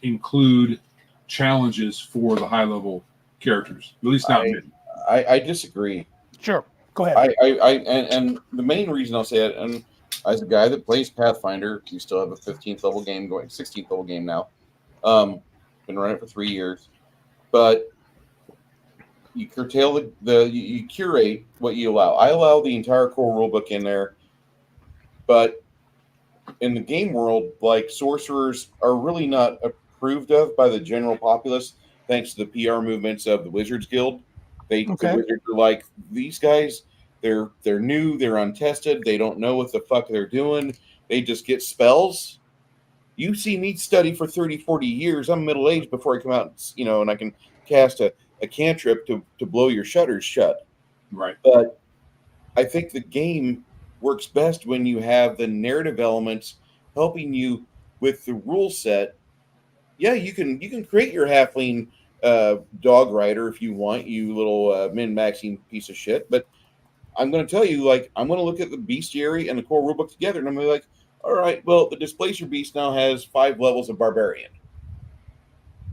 include challenges for the high-level characters, at least not many. I disagree. Sure, go ahead. And the main reason I'll say it, and as a guy that plays Pathfinder, you still have a 15th level game going, 16th level game now. Been running it for 3 years, but you curtail you curate what you allow. I allow the entire core rulebook in there, but in the game world, sorcerers are really not approved of by the general populace, thanks to the PR movements of the Wizards Guild. The Wizards are like, these guys. They're new, they're untested, they don't know what the fuck they're doing, they just get spells. You see me study for 30, 40 years, I'm middle-aged before I come out, and I can cast a cantrip to blow your shutters shut. Right. But I think the game works best when you have the narrative elements helping you with the rule set. Yeah, you can create your halfling dog rider if you want, you little min-maxing piece of shit, but I'm going to tell you, I'm going to look at the bestiary and the core rulebook together, and I'm going to be like, all right, well, the Displacer Beast now has 5 levels of Barbarian.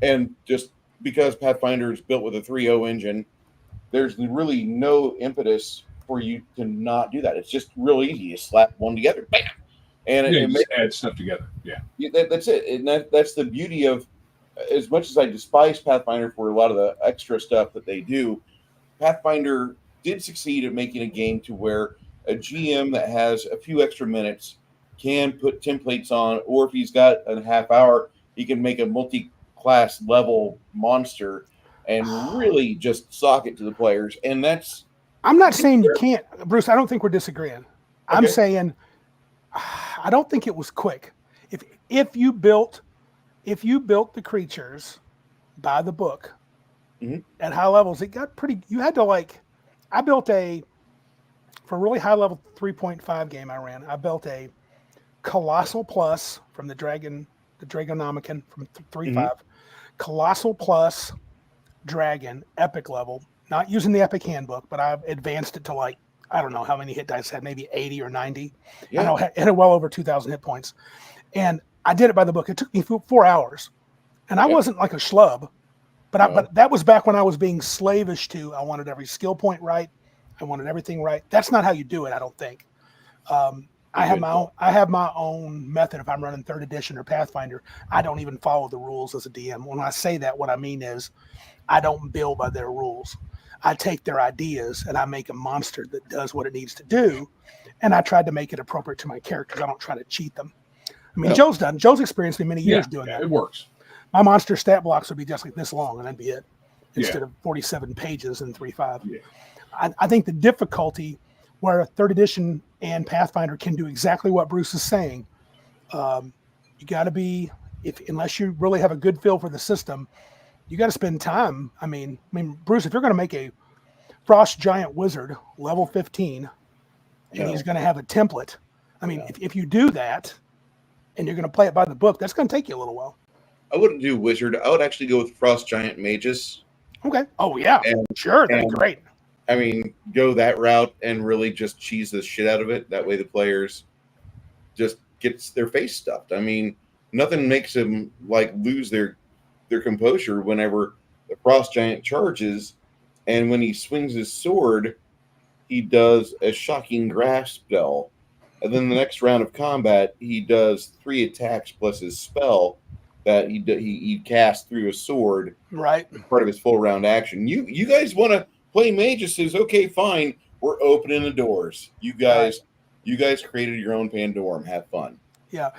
And just because Pathfinder is built with a 3.0 engine, there's really no impetus for you to not do that. It's just real easy. You slap one together, bam, and Yeah, it just add stuff together. Yeah, that's it. And that's the beauty of. As much as I despise Pathfinder for a lot of the extra stuff that they do, Pathfinder did succeed at making a game to where a GM that has a few extra minutes can put templates on, or if he's got a half hour, he can make a multi-class level monster and really just sock it to the players. And that's I'm not saying you can't, Bruce. I don't think we're disagreeing. I'm Okay. saying I don't think it was quick. If you built the creatures by the book at high levels, it got pretty. You had to I built for a really high level 3.5 game I ran. I built a Colossal Plus from the Dragonomicon from 3.5, Colossal Plus Dragon epic level. Not using the epic handbook, but I advanced it to I don't know how many hit dice it had, maybe 80 or 90. Yeah. I know it had well over 2,000 hit points. And I did it by the book. It took me 4 hours. And I wasn't like a schlub, but that was back when I was being slavish to, I wanted every skill point right. I wanted everything right. That's not how you do it, I don't think. I have my own method if I'm running 3rd edition or Pathfinder. I don't even follow the rules as a DM. When I say that, what I mean is I don't build by their rules. I take their ideas and I make a monster that does what it needs to do. And I tried to make it appropriate to my characters. I don't try to cheat them. I mean, Joe's experienced me many years doing that. It works. My monster stat blocks would be just like this long, and that'd be it, instead of 47 pages in 3.5. Yeah. I think the difficulty where a 3rd edition and Pathfinder can do exactly what Bruce is saying, you got to be, unless you really have a good feel for the system, you got to spend time. I mean, Bruce, if you're going to make a Frost Giant Wizard level 15, and he's going to have a template, I mean, if you do that, and you're going to play it by the book, that's going to take you a little while. I wouldn't do Wizard. I would actually go with Frost Giant Mages. Okay. Oh, yeah. Sure. That'd be great. I mean, go that route and really just cheese the shit out of it. That way the players just gets their face stuffed. I mean, nothing makes them lose their composure whenever the Frost Giant charges, and when he swings his sword, he does a shocking grasp spell. And then the next round of combat, he does 3 attacks plus his spell that he casts through a sword. Right. Part of his full round action. You guys want to play Mages? Says, okay, fine. We're opening the doors. You guys created your own Pandorum. Have fun. Yeah.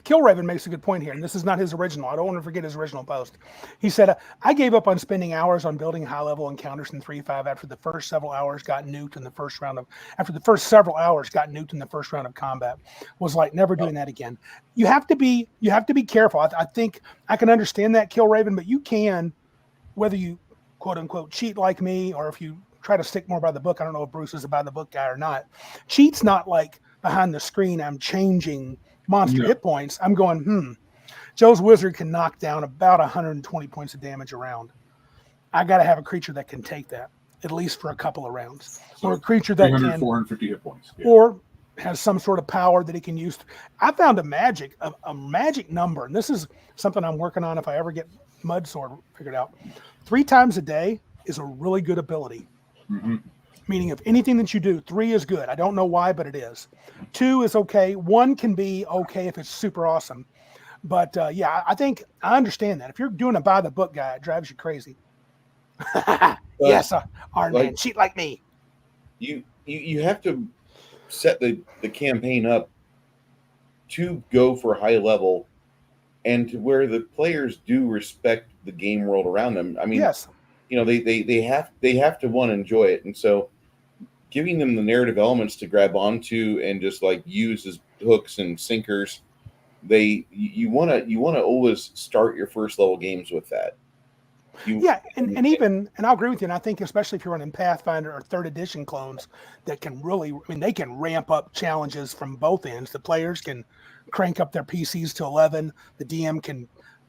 Killraven makes a good point here, and this is not his original. I don't want to forget his original post. He said, I gave up on spending hours on building high-level encounters in 3.5 after the first several hours got nuked in the first round of combat. Was like never doing that again. You have to be careful. I think I can understand that, Killraven, but you can, whether you quote-unquote cheat like me, or if you try to stick more by the book. I don't know if Bruce is a by-the-book guy or not. Cheat's not like behind the screen I'm changing monster hit points. I'm going, Joe's Wizard can knock down about 120 points of damage a round. I got to have a creature that can take that, at least for a couple of rounds. So or a creature that can 450 hit points. Yeah. Or has some sort of power that he can use. I found a magic number, and this is something I'm working on if I ever get Mud Sword figured out. 3 times a day is a really good ability. Mm-hmm. Meaning if anything that you do, 3 is good. I don't know why, but it is. 2 is okay. 1 can be okay if it's super awesome. But I think I understand that. If you're doing a by the book guy, it drives you crazy. Yes, Arn, cheat like me. You have to set the campaign up to go for high level and to where the players do respect the game world around them. I mean, yes. They have to want to enjoy it, and so giving them the narrative elements to grab onto and just use as hooks and sinkers, you want to always start your first level games with that. And I'll agree with you. And I think especially if you're running Pathfinder or 3rd edition clones, that can really, they can ramp up challenges from both ends. The players can crank up their PCs to 11. The DM can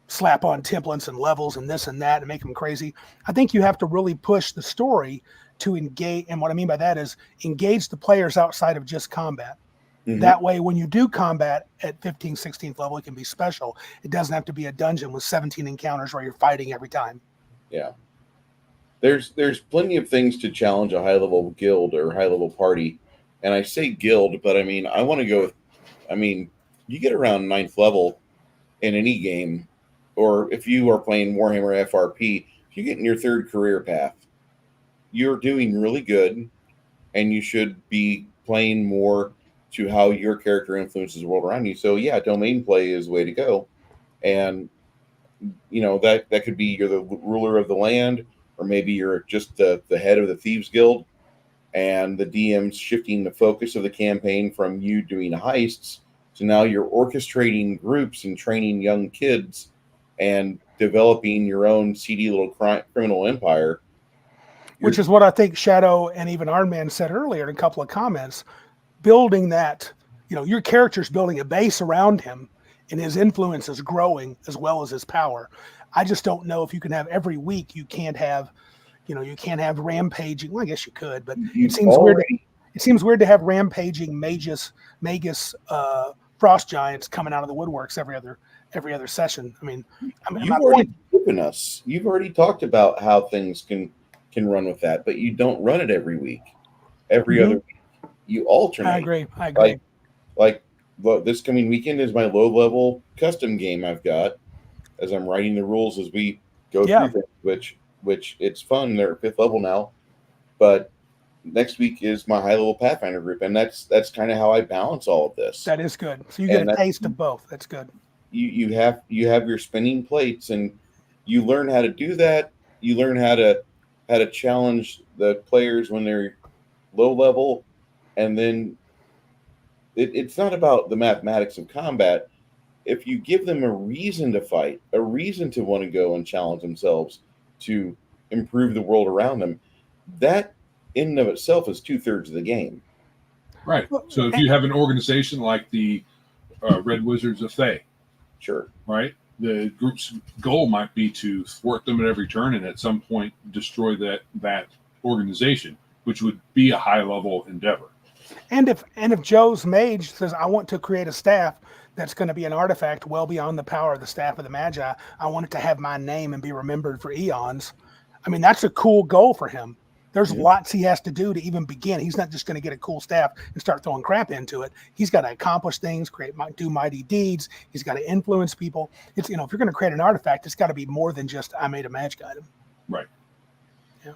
slap on templates and levels and this and that and make them crazy. I think you have to really push the story to engage. And what I mean by that is engage the players outside of just combat. Mm-hmm. That way, when you do combat at 15th, 16th level, it can be special. It doesn't have to be a dungeon with 17 encounters where you're fighting every time. Yeah. There's plenty of things to challenge a high level guild or high level party, and I say guild, but I mean I want to go with. I mean, you get around 9th level in any game, or if you are playing Warhammer FRP, if you get in your 3rd career path, you're doing really good, and you should be playing more to how your character influences the world around you. So yeah, domain play is the way to go, and that could be you're the ruler of the land, or maybe you're just the head of the thieves guild, and the DM's shifting the focus of the campaign from you doing heists to now you're orchestrating groups and training young kids and developing your own seedy little criminal empire. Which is what I think Shadow and even Iron Man said earlier in a couple of comments. Building that, your character's building a base around him, and his influence is growing as well as his power. I just don't know if you can have every week. You can't have rampaging. Well, I guess you could, but it seems weird. It seems weird to have rampaging magus, frost giants coming out of the woodworks every other session. I mean, you've already given us. You've already talked about how things can run with that, but you don't run it every week. Every other week, you alternate. I agree. Like this coming weekend is my low level custom game I've got as I'm writing the rules as we go through things, which it's fun. They're at 5th level now, but next week is my high level Pathfinder group, and that's kind of how I balance all of this. That is good. So you get a taste of both. That's good. You have your spinning plates, and you learn how to do that. You learn how to challenge the players when they're low level, and then it's not about the mathematics of combat. If you give them a reason to fight, a reason to want to go and challenge themselves to improve the world around them, that in and of itself is 2/3 of the game. Right. So if you have an organization like the Red Wizards of Thay, sure, right, the group's goal might be to thwart them at every turn and at some point destroy that organization, which would be a high level endeavor. And if Joe's mage says, I want to create a staff that's going to be an artifact well beyond the power of the staff of the Magi, I want it to have my name and be remembered for eons. I mean, that's a cool goal for him. There's lots he has to do to even begin. He's not just going to get a cool staff and start throwing crap into it. He's got to accomplish things, do mighty deeds. He's got to influence people. It's if you're going to create an artifact, it's got to be more than just I made a magic item. Right. Yeah.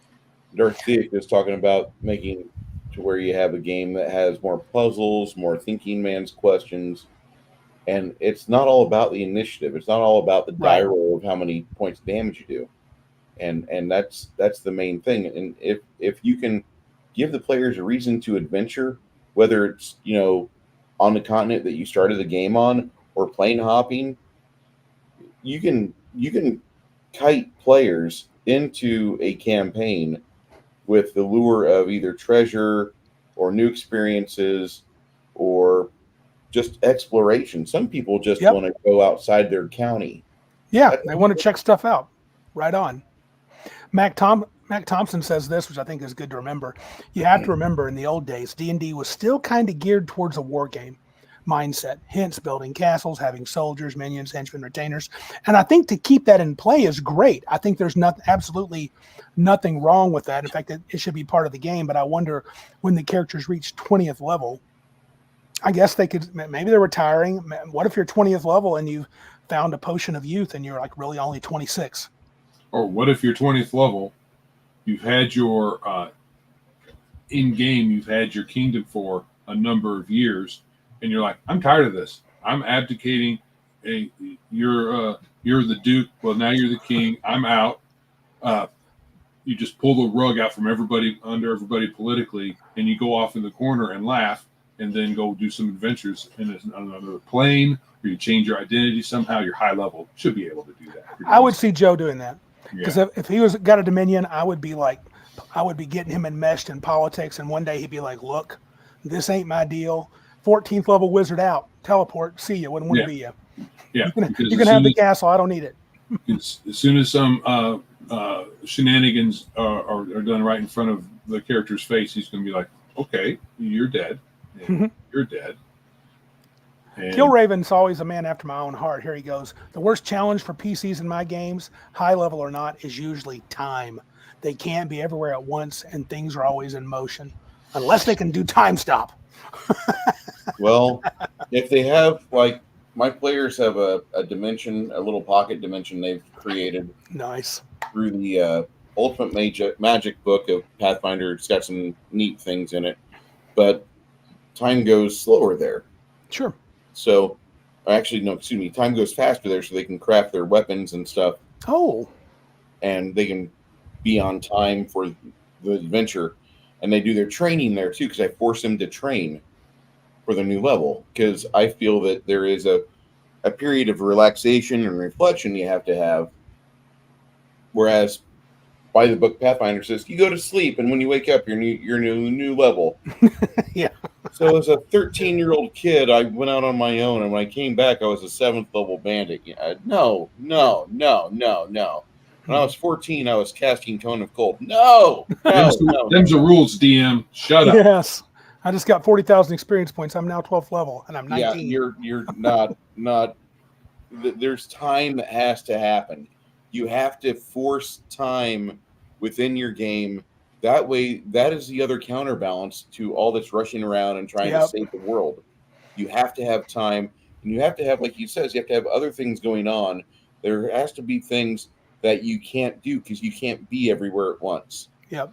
Darth Thick is talking about making to where you have a game that has more puzzles, more thinking man's questions, and it's not all about the initiative. It's not all about the die roll of how many points of damage you do. And that's the main thing. And if you can give the players a reason to adventure, whether it's on the continent that you started the game on or plane hopping, you can kite players into a campaign with the lure of either treasure or new experiences or just exploration. Some people just want to go outside their county. Yeah, they want to check stuff out. Right on. Mac Thompson says this, which I think is good to remember. You have to remember in the old days, D&D was still kind of geared towards a war game mindset, hence building castles, having soldiers, minions, henchmen, retainers. And I think to keep that in play is great. I think there's absolutely nothing wrong with that. In fact, it should be part of the game. But I wonder when the characters reach 20th level, I guess maybe they're retiring. What if you're 20th level and you've found a potion of youth and you're like really only 26? Or what if you're 20th level, you've had your in-game, you've had your kingdom for a number of years, and you're like, I'm tired of this. I'm abdicating. You're the duke. Well, now you're the king. I'm out. You just pull the rug out from under everybody politically, and you go off in the corner and laugh, and then go do some adventures in another plane, or you change your identity somehow. Your high level should be able to do that. I would see Joe doing that. Because if he got a Dominion, I would be getting him enmeshed in politics, and one day he'd be like, "Look, this ain't my deal. 14th level wizard out, teleport, see you. Wouldn't want to be you. Yeah, you can have the castle. I don't need it." As soon as some shenanigans are done right in front of the character's face, he's going to be like, "Okay, you're dead. You're dead." And Killraven's always a man after my own heart. Here he goes. The worst challenge for PCs in my games, high level or not, is usually time. They can't be everywhere at once, and things are always in motion, unless they can do time stop. Well, if they have, like, my players have a dimension, a little pocket dimension they've created Nice. through the Ultimate Magic book of Pathfinder. It's got some neat things in it, but time goes slower there. Sure. So, actually, no, excuse me, time goes faster there so they can craft their weapons and stuff, Oh, and they can be on time for the adventure. And they do their training there, too, because I force them to train for the new level, because I feel that there is a period of relaxation and reflection you have to have, whereas by the book Pathfinder says you go to sleep and when you wake up you're in a new level. yeah. So as a 13-year-old kid, I went out on my own, and when I came back I was a 7th level bandit. No. When I was 14 I was casting Towne of Cold. No. Them's the rules, DM. Shut up. Yes. I just got 40,000 experience points. I'm now 12th level, and I'm 19. Yeah, you're not. There's time that has to happen. You have to force time within your game. That way, that is the other counterbalance to all this rushing around and trying to save the world. You have to have time, and you have to have, like he says, you have to have other things going on. There has to be things that you can't do because you can't be everywhere at once. Yep.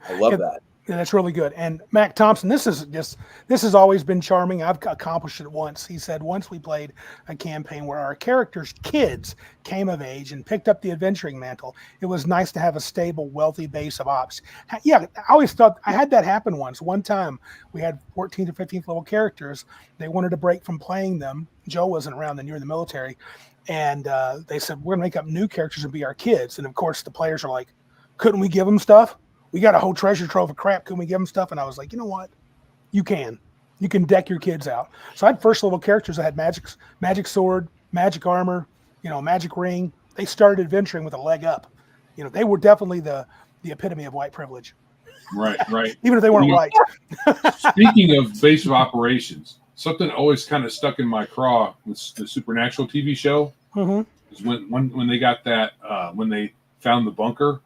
I love that. Yeah, that's really good. And Mac Thompson, this has always been charming. I've accomplished it once. He said once we played a campaign where our characters' kids came of age and picked up the adventuring mantle. It was nice to have a stable, wealthy base of ops. Yeah, I always thought I had that happen once. One time we had 14th or 15th level characters. They wanted a break from playing them. Joe wasn't around then, you were in the military. And they said, we're going to make up new characters and be our kids. And of course, the players are like, couldn't we give them stuff? We got a whole treasure trove of crap. Can we give them stuff? And I was like, you know what? You can deck your kids out. So I had first level characters. I had magic sword, magic armor, magic ring. They started adventuring with a leg up. They were definitely the epitome of white privilege. Right. Even if they weren't white. Speaking of base of operations, something always kind of stuck in my craw with the Supernatural TV show is when they got that when they found the bunker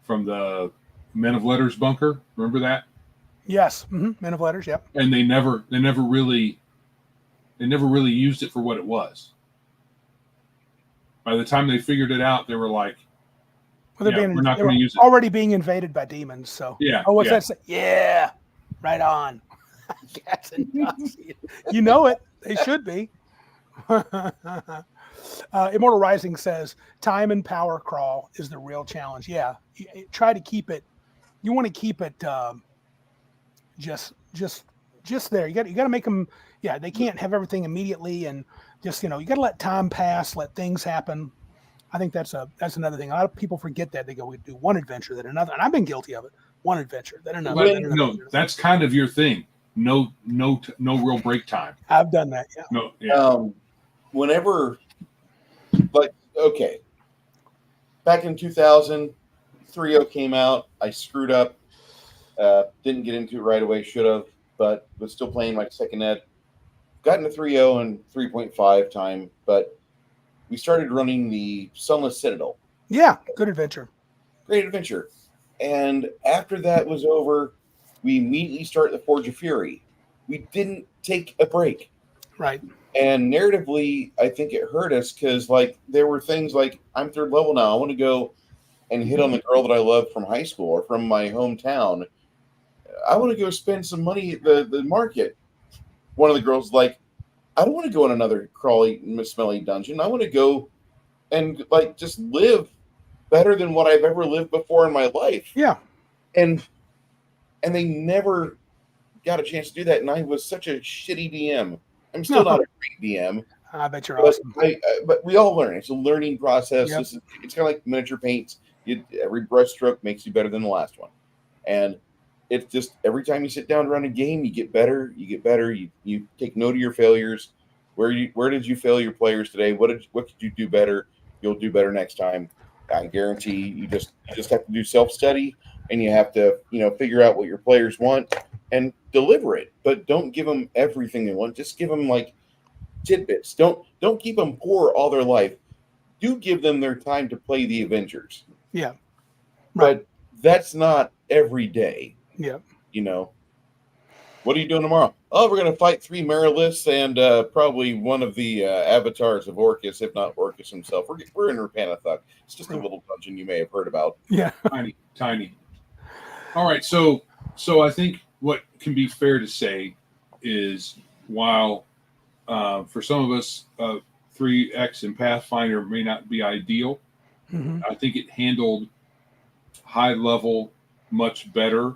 from the Men of Letters bunker. Remember that? Yes. Men of Letters. Yep. And they never really used it for what it was. By the time they figured it out, they were like, we're not going to use it. Already being invaded by demons. So yeah. Oh, what's that? Yeah. Right on. Cats and dogs. You know it. They should be. Immortal Rising says time and power crawl is the real challenge. Yeah, try to keep it. You want to keep it just there. You got to make them. Yeah, they can't have everything immediately, and just you got to let time pass, let things happen. I think that's another thing. A lot of people forget that. They go, we do one adventure, then another, and I've been guilty of it. One adventure, then another. Then another. No, that's kind of your thing. No real break time. I've done that. Yeah. No. Yeah. Whenever. But okay, back in 2000, 3.0 came out. I screwed up. Didn't get into it right away. Should have, but was still playing my second ed. Got into 3.0 and 3.5 time, but we started running the Sunless Citadel. Yeah, good adventure. Great adventure. And after that was over, we immediately started the Forge of Fury. We didn't take a break. Right. And narratively, I think it hurt us because, there were things like, I'm 3rd level now. I want to go and hit on the girl that I love from high school or from my hometown. I want to go spend some money at the market. One of the girls like, I don't want to go in another crawly, smelly dungeon. I want to go and, just live better than what I've ever lived before in my life. Yeah. And they never got a chance to do that. And I was such a shitty DM. I'm still not a great DM. I bet you're awesome. But we all learn. It's a learning process. Yep. It's kind of like miniature paints. Every brush stroke makes you better than the last one. And it's just every time you sit down to run a game, you get better. You take note of your failures. Where did you fail your players today? What could you do better? You'll do better next time. I guarantee you just have to do self-study, and you have to figure out what your players want and deliver it, but don't give them everything they want. Just give them like tidbits. Don't keep them poor all their life. Do give them their time to play the Avengers. Yeah. Right. But that's not every day. Yeah. You know. What are you doing tomorrow? Oh, we're going to fight 3 Mariliths and probably one of the avatars of Orcus, if not Orcus himself. We're in Rapanathuk. It's just a little dungeon you may have heard about. Yeah. Tiny. All right. So I think what can be fair to say is while for some of us, 3X and Pathfinder may not be ideal, I think it handled high level much better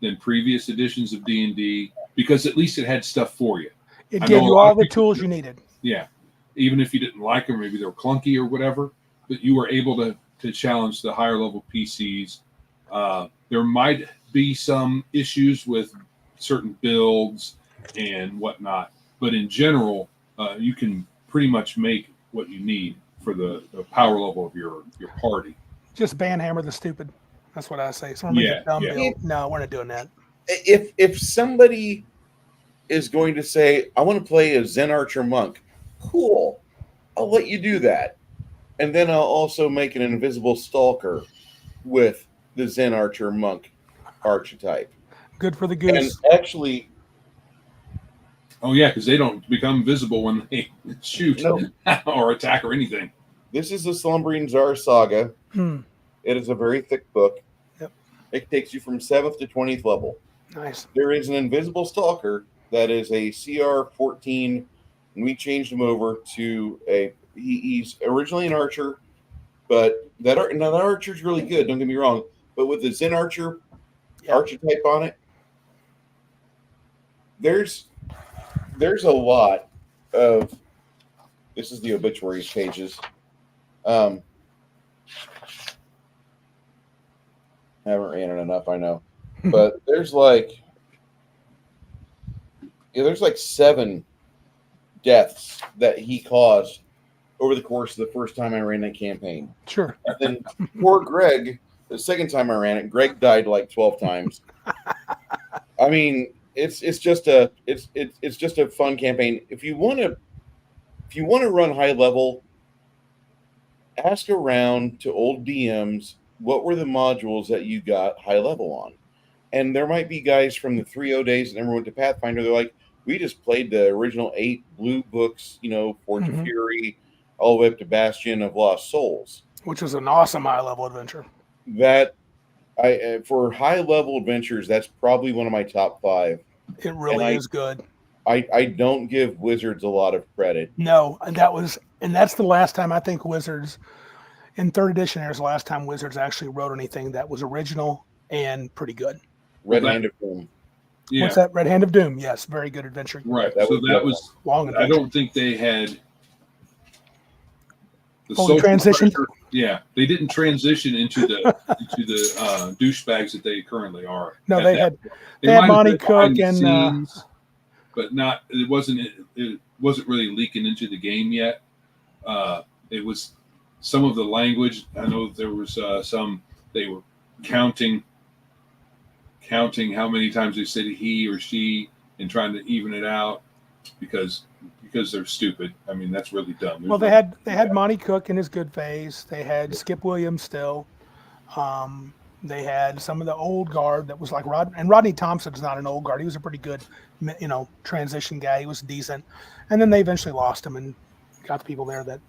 than previous editions of D&D because at least it had stuff for you. It gave you all the tools you needed. Yeah. Even if you didn't like them, maybe they were clunky or whatever, but you were able to challenge the higher level PCs. There might be some issues with certain builds and whatnot, but in general, you can pretty much make what you need for the power level of your party. Just banhammer the stupid. That's what I say. Someone makes a dumb build. No, we're not doing that. If somebody is going to say, I want to play a Zen Archer monk, cool. I'll let you do that. And then I'll also make an invisible stalker with the Zen Archer monk archetype. Good for the goose. And actually... Oh, yeah, because they don't become visible when they shoot or attack or anything. This is the Slumbering Tsar saga. It is a very thick book. Yep. It takes you from 7th to 20th level. Nice. There is an invisible stalker that is a CR 14, and we changed him over to he's originally an archer, but that archer's really good, don't get me wrong, but with the Zen Archer archetype on it, there's a lot of, this is the obituaries pages. I haven't ran it enough, I know. But there's like 7 deaths that he caused over the course of the first time I ran that campaign. Sure. And then poor Greg, the second time I ran it, Greg died like 12 times. I mean, it's just a fun campaign. If you want to run high level, ask around to old DMs what were the modules that you got high level on. And there might be guys from the 3.0 days that never went to Pathfinder. They're like, we just played the original 8 blue books, Forge of Fury, all the way up to Bastion of Lost Souls. Which was an awesome high level adventure. That, for high level adventures, that's probably one of my top 5. It really is good. I don't give Wizards a lot of credit. No, and that's the last time I think Wizards, in 3rd edition, there's the last time Wizards actually wrote anything that was original and pretty good. Red Hand of Doom. Yeah. What's that? Red Hand of Doom. Yes, very good adventure. Right. That was long adventure. I don't think they had the social transition. Pressure. Yeah, they didn't transition into the douchebags that they currently are. No, they had Monty Cook and scenes, but not. It wasn't really leaking into the game yet. It was some of the language. I know there was some. They were counting how many times they said he or she and trying to even it out because they're stupid. I mean, that's really dumb. Well, they had Monty Cook in his good phase. They had Skip Williams still. They had some of the old guard that was like Rodney Thompson's not an old guard. He was a pretty good, transition guy. He was decent. And then they eventually lost him and got the people there that,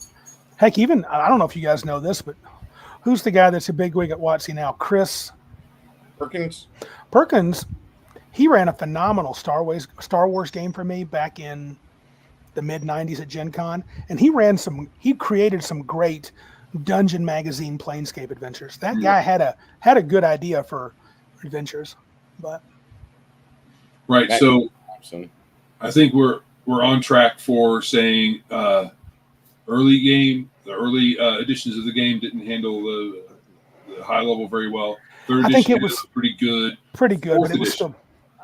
heck, even, I don't know if you guys know this, but who's the guy that's a bigwig at WotC now? Chris Perkins, he ran a phenomenal Star Wars game for me back in the mid-90s at Gen Con, and he created some great Dungeon Magazine Planescape adventures. That guy had a good idea for adventures, but right. So I think we're on track for saying early game, the early editions of the game didn't handle the high level very well. 3rd edition, I think it was pretty good. Pretty good, but it was still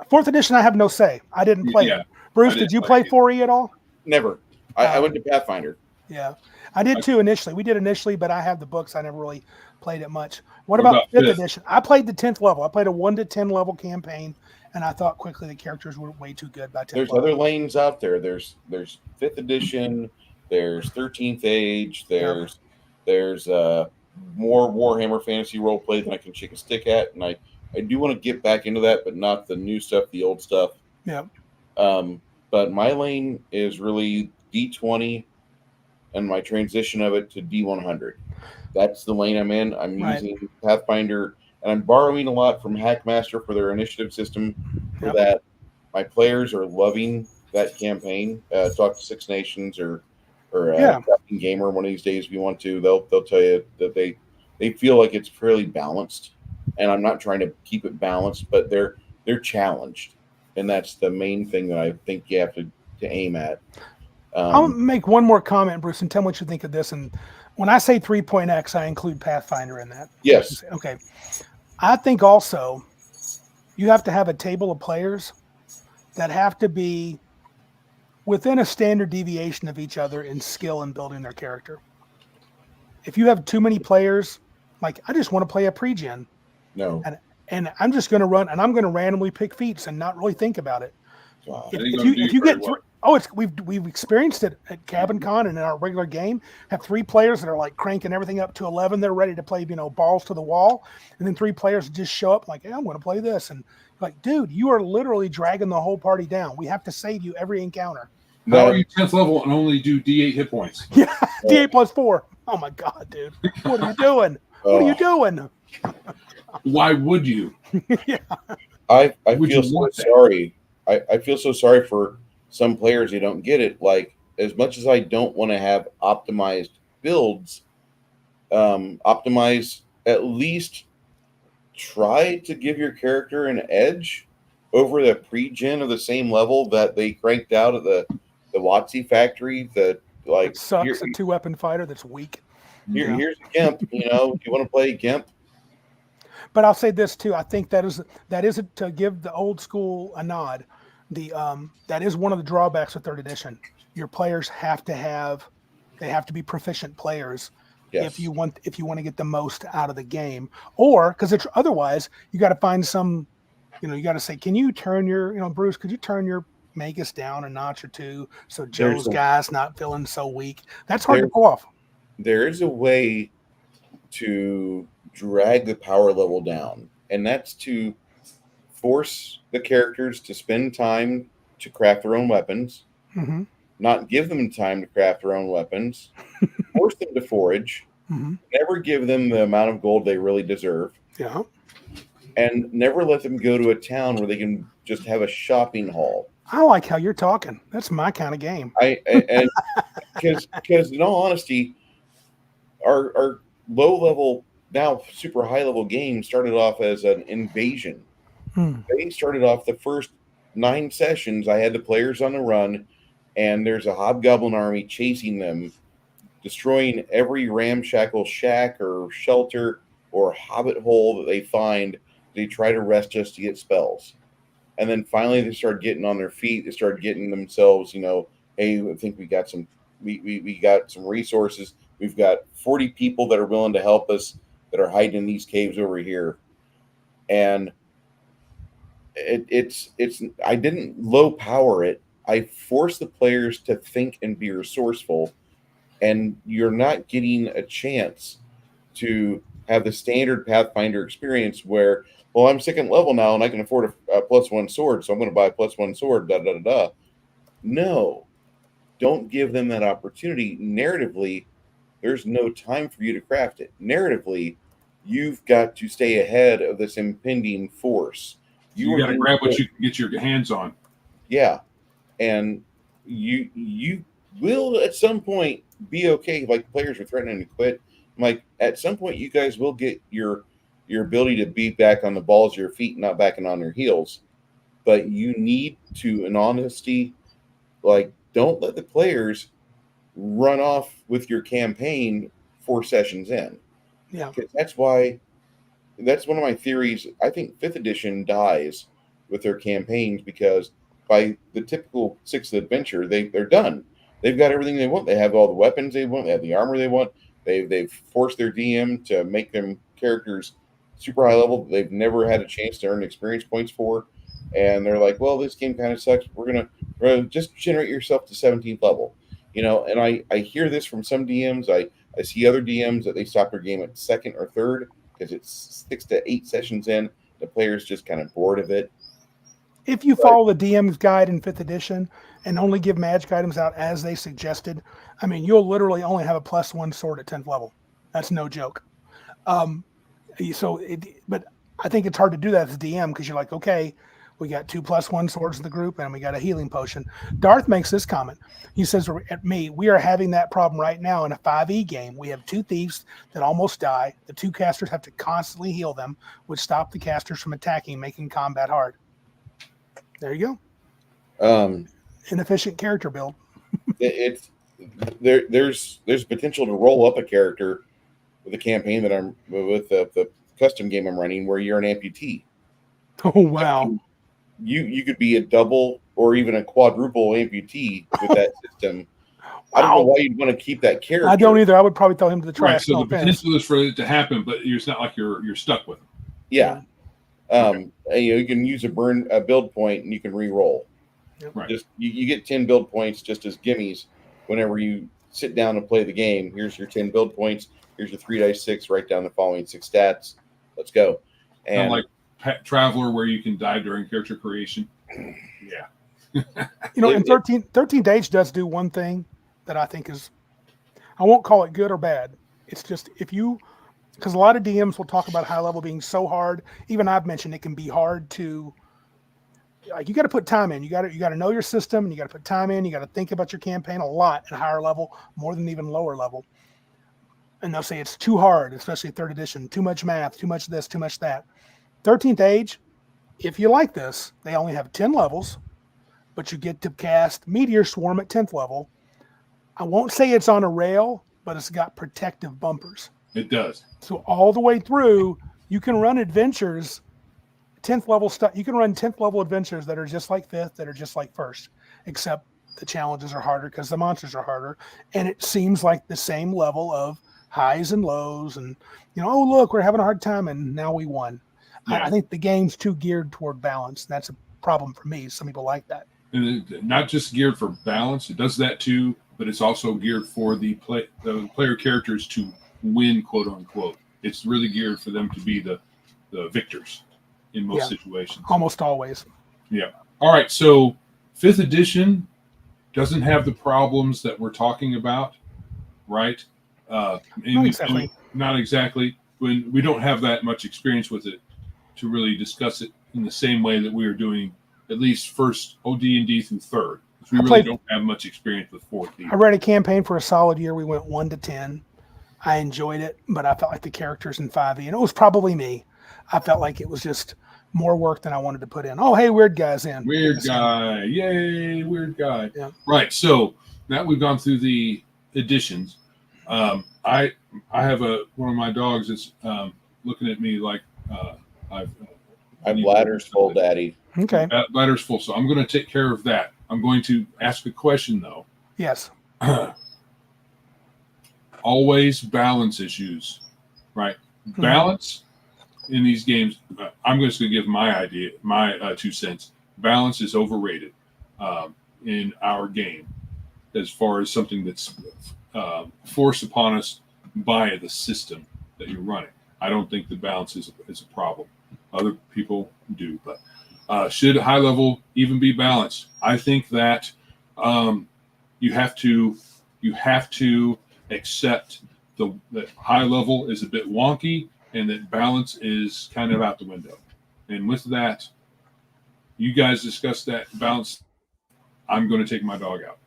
4th edition. I have no say. I didn't play it. Bruce, did you play 4E at all? Never. I went to Pathfinder. Yeah. I did too initially. We did initially, but I have the books. I never really played it much. What What about about fifth fifth? edition? I played the 10th level. I played a 1 to 10 level campaign, and I thought quickly the characters were way too good by 10th There's level. other lanes out there. There's 5th edition. There's 13th Age. There's more Warhammer Fantasy role play than I can shake a stick at, and I do want to get back into that, but not the new stuff, the old stuff. Yeah. But my lane is really D20, and my transition of it to D100. That's the lane I'm in. I'm using Pathfinder, and I'm borrowing a lot from Hackmaster for their initiative system. For that, my players are loving that campaign. Talk to Six Nations or Captain Gamer one of these days if you want to. They'll tell you that they feel like it's fairly balanced, and I'm not trying to keep it balanced, but they're challenged, and that's the main thing that I think you have to aim at. I'll make one more comment, Bruce, and tell me what you think of this. And when I say 3.x, I include Pathfinder in that. Yes. Okay. I think also you have to have a table of players that have to be within a standard deviation of each other in skill in building their character. If you have too many players, like I just want to play a pre-gen. No. And I'm just going to run, and I'm going to randomly pick feats and not really think about it. Wow. If you get we've experienced it at Cabin Con and in our regular game. Have 3 players that are like cranking everything up to 11. They're ready to play, balls to the wall, and then 3 players just show up like, hey, I'm going to play this, and like, dude, you are literally dragging the whole party down. We have to save you every encounter. How are you 10th level and only do D8 hit points? Yeah, D8 plus 4. Oh my god, dude, what are you doing? What are you doing? Why would you? Yeah. I feel so sorry. I feel so sorry for some players who don't get it. Like, as much as I don't want to have optimized builds, optimize, at least try to give your character an edge over the pre-gen of the same level that they cranked out at the WotC factory. That like it sucks, a 2-weapon fighter that's weak. Here's a GIMP. If you want to play GIMP. But I'll say this too. I think that is to give the old school a nod. That is one of the drawbacks of 3rd edition. Your players have to be proficient players. Yes. If you want to get the most out of the game, or because it's otherwise you got to find some, you got to say, can you turn your, Bruce, could you turn your Magus down a notch or 2 so Joe's guy's not feeling so weak? That's hard to pull off. There is a way to drag the power level down, and that's to force the characters to spend time to craft their own weapons, not give them time to craft their own weapons, force them to forage, never give them the amount of gold they really deserve, and never let them go to a town where they can just have a shopping haul. I like how you're talking. That's my kind of game. Because in all honesty, our low level, now super high level game started off as an invasion. They started off the first 9 sessions. I had the players on the run, and there's a hobgoblin army chasing them, destroying every ramshackle shack or shelter or hobbit hole that they find. They try to rest just to get spells. And then finally they start getting on their feet. They start getting themselves, hey, I think we got some resources. We've got 40 people that are willing to help us that are hiding in these caves over here. And it's I didn't low power it. I forced the players to think and be resourceful, and you're not getting a chance to have the standard Pathfinder experience where, well, I'm 2nd level now and I can afford a +1 sword, so I'm going to buy a +1 sword. No, don't give them that opportunity. Narratively, there's no time for you to craft it. Narratively, you've got to stay ahead of this impending force. You got to grab what you can get your hands on. Yeah, and you will at some point be okay. Like, players are threatening to quit. I'm like, at some point, you guys will get your ability to be back on the balls of your feet, not backing on your heels. But you need to, in honesty, like, don't let the players run off with your campaign 4 sessions in. Yeah, because that's one of my theories. I think 5th edition dies with their campaigns because by the typical 6th adventure, they're done. They've got everything they want. They have all the weapons they want. They have the armor they want. They've forced their DM to make them characters super high level that they've never had a chance to earn experience points for. And they're like, well, this game kind of sucks. We're gonna just generate yourself to 17th level, And I hear this from some DMs. I see other DMs that they stop their game at second or third because it's 6 to 8 sessions in. The player's just kind of bored of it. If you follow the DM's guide in 5th edition and only give magic items out as they suggested, I mean, you'll literally only have a +1 sword at 10th level. That's no joke. But I think it's hard to do that as a DM because you're like, okay, we got 2 +1 swords in the group and we got a healing potion. Darth makes this comment. He says, at me, we are having that problem right now in a 5e game. We have 2 thieves that almost die. The 2 casters have to constantly heal them, which stop the casters from attacking, making combat hard. There you go. Inefficient character build. There's potential to roll up a character with a campaign that I'm with the custom game I'm running where you're an amputee. Oh wow! I mean, you could be a double or even a quadruple amputee with that system. Wow. I don't know why you'd want to keep that character. I don't either. I would probably tell him to the trash. Right, so the potential is for it to happen, but it's not like you're stuck with him. Yeah. And, you can use a build point and you can re-roll. Yep. Right. Just you get 10 build points just as gimmies whenever you sit down and play the game. Here's your 10 build points. Here's your 3 dice 6. Write down the following 6 stats. Let's go. And kind of like Traveler, where you can die during character creation. Yeah. And 13th Age does do one thing that I think is, I won't call it good or bad. It's just because a lot of DMs will talk about high level being so hard. Even I've mentioned it can be hard to, you got to put time in. You got to know your system, and you got to put time in. You got to think about your campaign a lot at a higher level, more than even lower level. And they'll say it's too hard, especially 3rd edition. Too much math, too much this, too much that. 13th Age, if you like this, they only have 10 levels, but you get to cast Meteor Swarm at 10th level. I won't say it's on a rail, but it's got protective bumpers. It does. So all the way through, you can run adventures, 10th level stuff. You can run 10th level adventures that are just like 5th, that are just like 1st, except the challenges are harder because the monsters are harder. And it seems like the same level of highs and lows. And, oh, look, we're having a hard time, and now we won. Yeah. I think the game's too geared toward balance. And that's a problem for me. Some people like that. And not just geared for balance. It does that too, but it's also geared for the player characters to win, quote unquote. It's really geared for them to be the victors in most situations. Almost always. Yeah. All right. So 5th edition doesn't have the problems that we're talking about, right? Not exactly. Not exactly. When we don't have that much experience with it to really discuss it in the same way that we are doing at least first OD&D through 3rd. We really don't have much experience with 4th. I ran a campaign for a solid year. We went 1 to 10. I enjoyed it, but I felt like the characters in 5e, and it was probably me. I felt like it was just more work than I wanted to put in. Oh, hey, weird guy's in. Weird guy. Yay, weird guy. Yeah. Right. So now we've gone through the editions. I have one of my dogs that's looking at me like my bladder's full, Daddy. Okay. Bladder's full. So I'm going to take care of that. I'm going to ask a question, though. Yes. Always balance issues, right? Mm-hmm. Balance in these games, I'm just going to give my 2 cents. Balance is overrated in our game as far as something that's forced upon us by the system that you're running. I don't think the balance is a problem. Other people do, but should high level even be balanced? I think that you have to accept that high level is a bit wonky and that balance is kind of out the window. And with that, you guys discuss that balance. I'm going to take my dog out.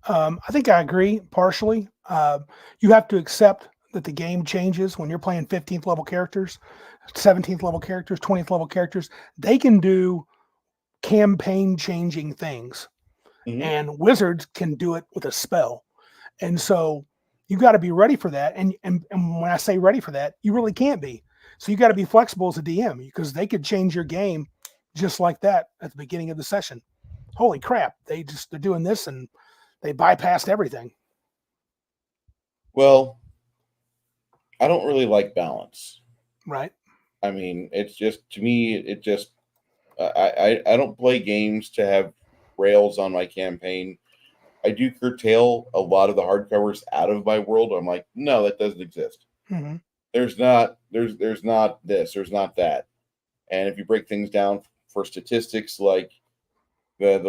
I think I agree partially. You have to accept that the game changes when you're playing 15th level characters, 17th level characters, 20th level characters. They can do campaign changing things, and wizards can do it with a spell. And so you got to be ready for that. And when I say ready for that, you really can't be. So you got to be flexible as a DM because they could change your game just like that at the beginning of the session. Holy crap. They're doing this and They bypassed everything. Well, I don't really like balance. Right. I mean, it's just, to me, it just, I don't play games to have rails on my campaign. I do curtail a lot of the hardcovers out of my world. I'm like, no, that doesn't exist. Mm-hmm. There's not this, there's not that. And if you break things down for statistics, like the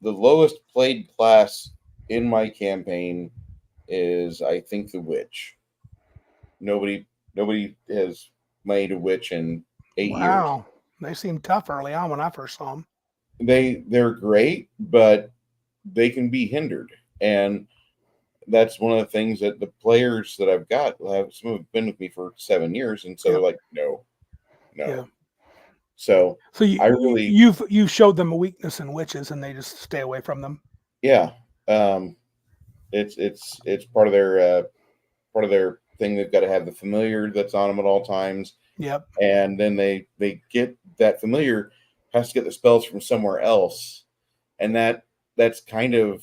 lowest played class in my campaign is, I think, the witch. Nobody has made a witch in 8 years. Wow. They seemed tough early on when I first saw them. They're great, but they can be hindered. And that's one of the things that the players that I've got some have been with me for 7 years, and so they're like, no. Yeah. So you've showed them a weakness in witches, and they just stay away from them. Yeah, it's part of their thing. They've got to have the familiar that's on them at all times. Yep. And then they get that familiar has to get the spells from somewhere else, and that's kind of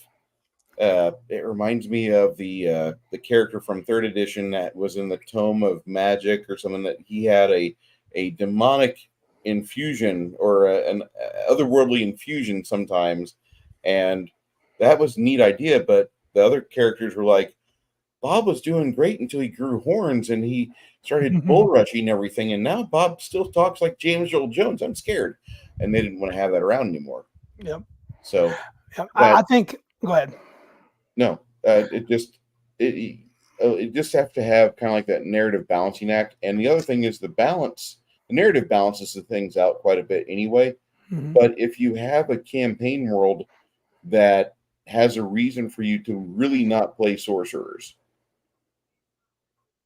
it reminds me of the character from 3rd edition that was in the Tome of Magic or something, that he had a demonic infusion or an otherworldly infusion sometimes, and that was a neat idea. But the other characters were like, Bob was doing great until he grew horns and he started bull rushing everything, and now Bob still talks like James Earl Jones. I'm scared, and they didn't want to have that around anymore. Yep. So, I think. Go ahead. No, it just have to have kind of like that narrative balancing act. And the other thing is the balance. The narrative balances the things out quite a bit anyway. Mm-hmm. But if you have a campaign world that has a reason for you to really not play sorcerers,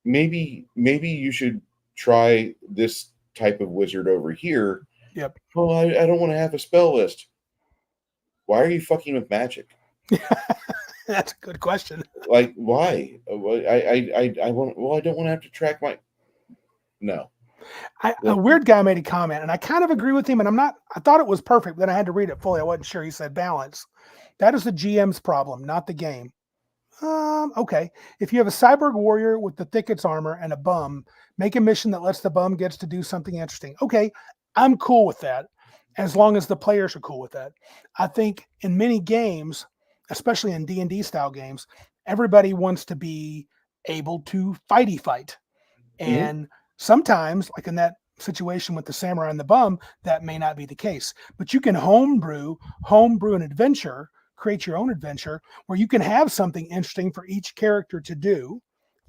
maybe you should try this type of wizard over here. Yep. Well, I don't want to have a spell list. Why are you fucking with magic? That's a good question. Like, why? I want. Well, I don't want to have to track my. No. A weird guy made a comment, and I kind of agree with him. And I thought it was perfect, but then I had to read it fully. I wasn't sure. He said balance. That is the GM's problem, not the game. Okay. If you have a cyborg warrior with the thickets armor and a bum, make a mission that lets the bum gets to do something interesting. Okay, I'm cool with that, as long as the players are cool with that. I think in many games, especially in D&D style games, everybody wants to be able to fight. And sometimes, like in that situation with the samurai and the bum, that may not be the case. But you can homebrew an adventure, create your own adventure, where you can have something interesting for each character to do,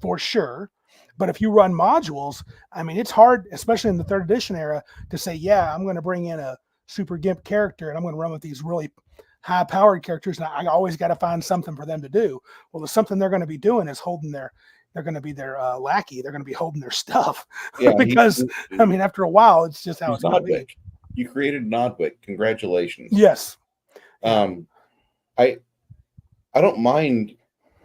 for sure. But if you run modules, I mean, it's hard, especially in the 3rd edition era, to say, yeah, I'm going to bring in a super gimp character and I'm going to run with these really high-powered characters, and I always got to find something for them to do. Well, the something they're going to be doing is they're going to be their lackey. They're going to be holding their stuff. Yeah, because, I mean, after a while, it's just how it's going to be. You created Nodwick. Congratulations. Yes. I don't mind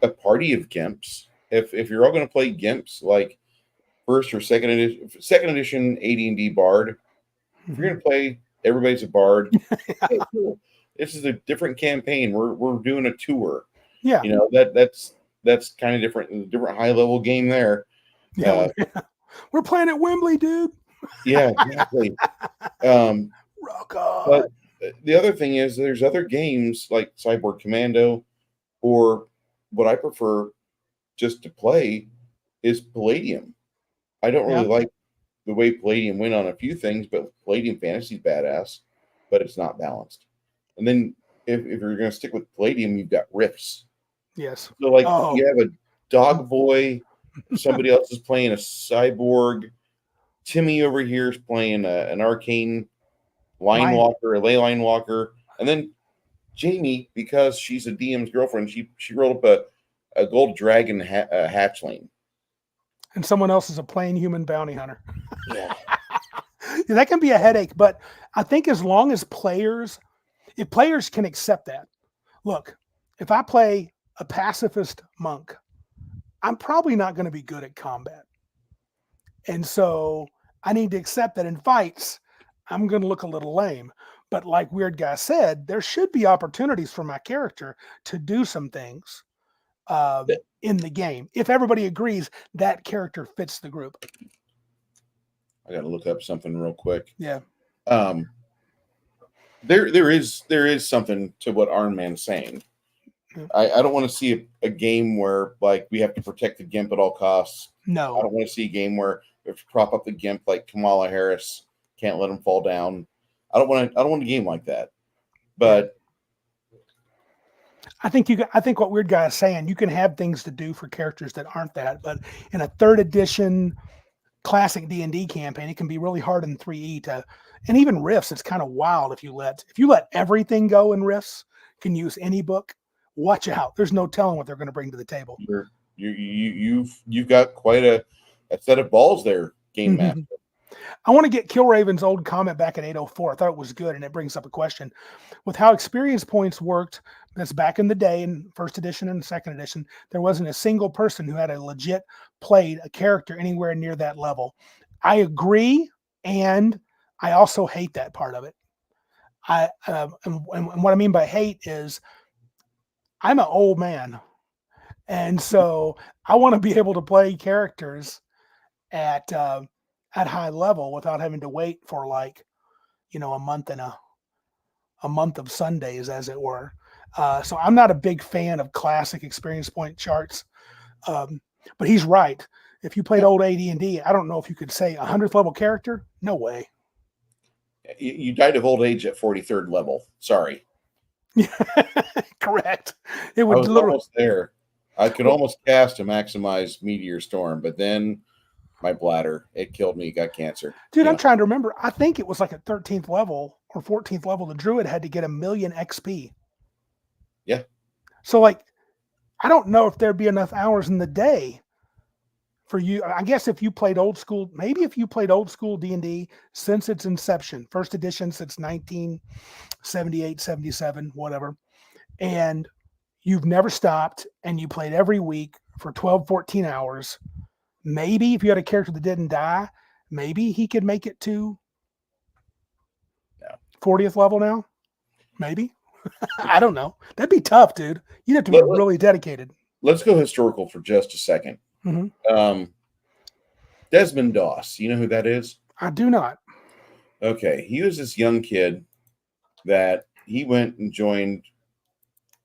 a party of gimps. If you're all going to play gimps, like 1st or 2nd edition AD&D Bard, if you're going to play, everybody's a bard. Hey, cool. This is a different campaign. We're doing a tour. Yeah. You know, that's kind of different high level game there. Yeah. We're playing at Wembley, dude. Yeah, exactly. Rock on. But the other thing is there's other games like Cyborg Commando, or what I prefer just to play is Palladium. I don't really like the way Palladium went on a few things, but Palladium Fantasy's badass, but it's not balanced. And then if you're going to stick with Palladium, you've got Rifts. Yes. So like you have a dog boy, somebody else is playing a cyborg. Timmy over here is playing an arcane line walker, a ley line walker, and then Jamie, because she's a DM's girlfriend, she rolled up a gold dragon hatchling. And someone else is a plain human bounty hunter. Yeah. That can be a headache, but I think as long as if players can accept that. Look, if I play a pacifist monk, I'm probably not going to be good at combat. And so I need to accept that in fights, I'm going to look a little lame. But like Weird Guy said, there should be opportunities for my character to do some things in the game. If everybody agrees that character fits the group. I got to look up something real quick. Yeah. There is something to what Iron Man's saying. Yeah. I don't want to see a game where like we have to protect the GIMP at all costs. No. I don't want to see a game where we have to prop up the GIMP like Kamala Harris, can't let him fall down. I don't want a game like that. But I think what Weird Guy is saying, you can have things to do for characters that aren't that, but in a 3rd edition classic D&D campaign, it can be really hard in 3E to, and even Rifts, it's kind of wild if you let everything go in Rifts, can use any book. Watch out. There's no telling what they're going to bring to the table. You've got quite a set of balls there, Game Master. I want to get Killraven's old comment back at 804. I thought it was good, and it brings up a question. With how experience points worked, that's back in the day in 1st edition and 2nd edition, there wasn't a single person who had a legit played a character anywhere near that level. I agree, and I also hate that part of it. And what I mean by hate is I'm an old man, and so I want to be able to play characters at high level without having to wait for like, a month and a month of Sundays, as it were. So I'm not a big fan of classic experience point charts. But he's right. If you played old AD&D, I don't know if you could say 100th level character. No way. You died of old age at 43rd level. Sorry. Correct. It would I was almost there. I could almost cast to maximize Meteor Storm, but then my bladder, it killed me, got cancer. Dude, I'm trying to remember. I think it was like at 13th level or 14th level, the druid had to get 1,000,000 XP. Yeah. So like, I don't know if there'd be enough hours in the day for you. I guess if you played old school, maybe if you played old school D&D since its inception, 1st edition since 1978, 77, whatever, and you've never stopped and you played every week for 12, 14 hours, maybe if you had a character that didn't die, maybe he could make it to 40th level now. Maybe. I don't know. That'd be tough, dude. You'd have to be really dedicated. Let's go historical for just a second. Mm-hmm. Desmond Doss. You know who that is? I do not. Okay. He was this young kid that he went and joined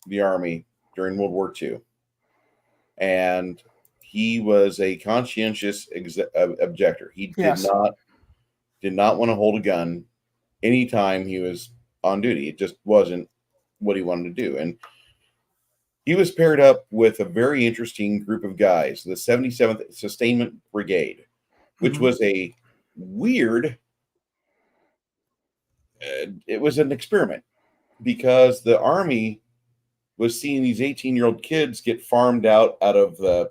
the Army during World War II. And he was a conscientious objector. He did not want to hold a gun anytime he was on duty. It just wasn't what he wanted to do. And he was paired up with a very interesting group of guys, the 77th Sustainment Brigade, which was a weird, it was an experiment because the Army was seeing these 18-year-old kids get farmed out of the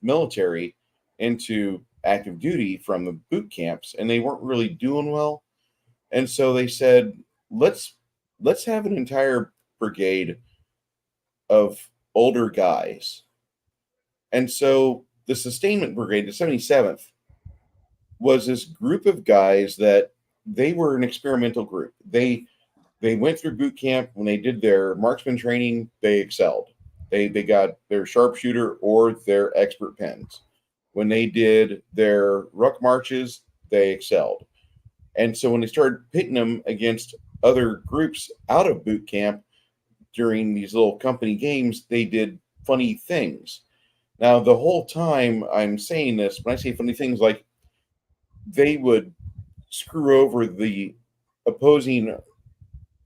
military into active duty from the boot camps, and they weren't really doing well. And so they said, let's have an entire brigade of older guys. And so the Sustainment Brigade, the 77th, was this group of guys that they were an experimental group. They went through boot camp. When they did their marksman training, they excelled. They got their sharpshooter or their expert pens. When they did their ruck marches, they excelled. And so when they started pitting them against other groups out of boot camp during these little company games, they did funny things. Now, the whole time I'm saying this, when I say funny things, like they would screw over the opposing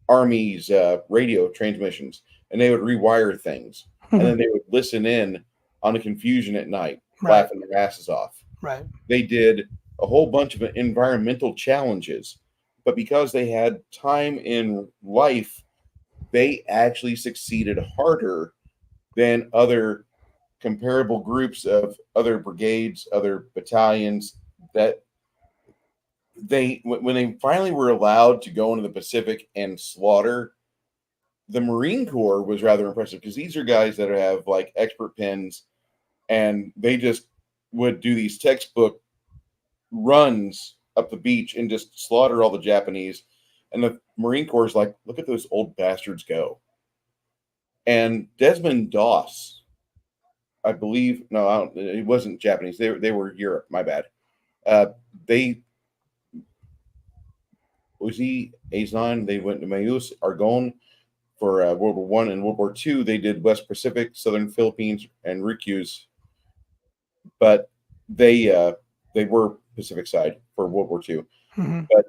Army's radio transmissions, and they would rewire things, and then they would listen in on the confusion at night, laughing their asses off. Right. They did a whole bunch of environmental challenges, but because they had time in life, they actually succeeded harder than other comparable groups of other brigades, other battalions. That when they finally were allowed to go into the Pacific and slaughter, the Marine Corps was rather impressive because these are guys that have like expert pens, and they just would do these textbook runs up the beach and just slaughter all the Japanese. And the Marine Corps is like, look at those old bastards go. And Desmond Doss, I believe, no, he wasn't Japanese. They were Europe. My bad. Uzi, Azon, they went to Mayus, Argonne for World War One and World War Two. They did West Pacific, Southern Philippines, and Ryukyus, but they were Pacific side for World War Two. Mm-hmm. But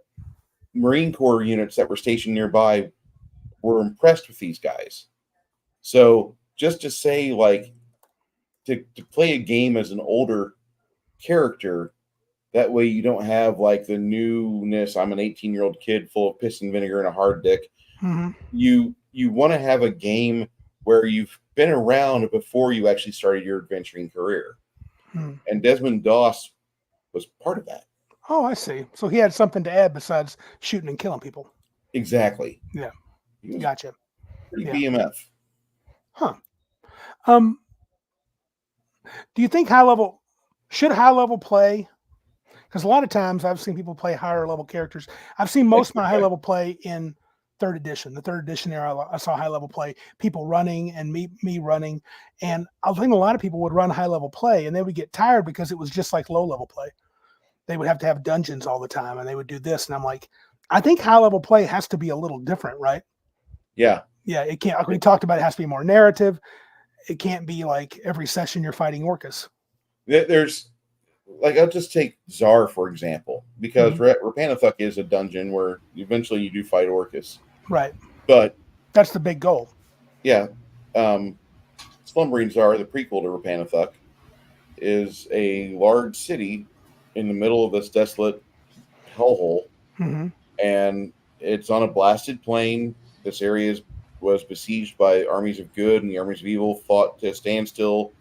Marine Corps units that were stationed nearby were impressed with these guys. So just to say, like, to play a game as an older character, that way you don't have like the newness. I'm an 18-year-old kid full of piss and vinegar and a hard dick. Mm-hmm. You want to have a game where you've been around before you actually started your adventuring career. Mm-hmm. And Desmond Doss was part of that. Oh, I see. So he had something to add besides shooting and killing people. Exactly. Yeah. He was Gotcha. pretty Yeah. BMF. Huh. Do you think should high level play? Because a lot of times I've seen people play higher level characters. I've seen most of my high level play in third edition. The third edition era, I saw high level play, people running and me running. And I think a lot of people would run high level play and they would get tired because it was just like low level play. They would have to have dungeons all the time and they would do this. And I'm like, I think high level play has to be a little different, right? Yeah. Yeah. It can't, like we talked about, it has to be more narrative. It can't be like every session you're fighting orcas. There's, like, I'll just take Tsar, for example, because Rapanathuk is a dungeon where eventually you do fight orcas. Right. But that's the big goal. Yeah. Slumbering Tsar, the prequel to Rapanathuk, is a large city in the middle of this desolate hellhole. Mm-hmm. And it's on a blasted plain. This area was besieged by armies of good, and the armies of evil fought to a standstill.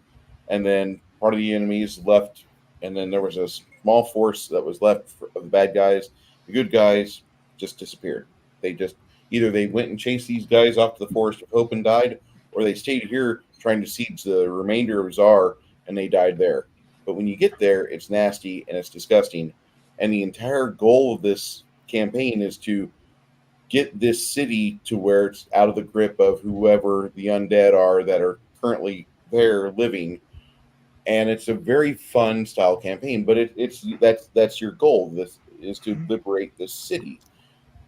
And then part of the enemies left, and then there was a small force that was left of the bad guys. The good guys just disappeared. They just either they went and chased these guys off to the Forest of Hope and died, or they stayed here trying to siege the remainder of Tsar, and they died there. But when you get there, it's nasty and it's disgusting. And the entire goal of this campaign is to get this city to where it's out of the grip of whoever the undead are that are currently there living. And it's a very fun style campaign, but that's your goal. This is to liberate this city.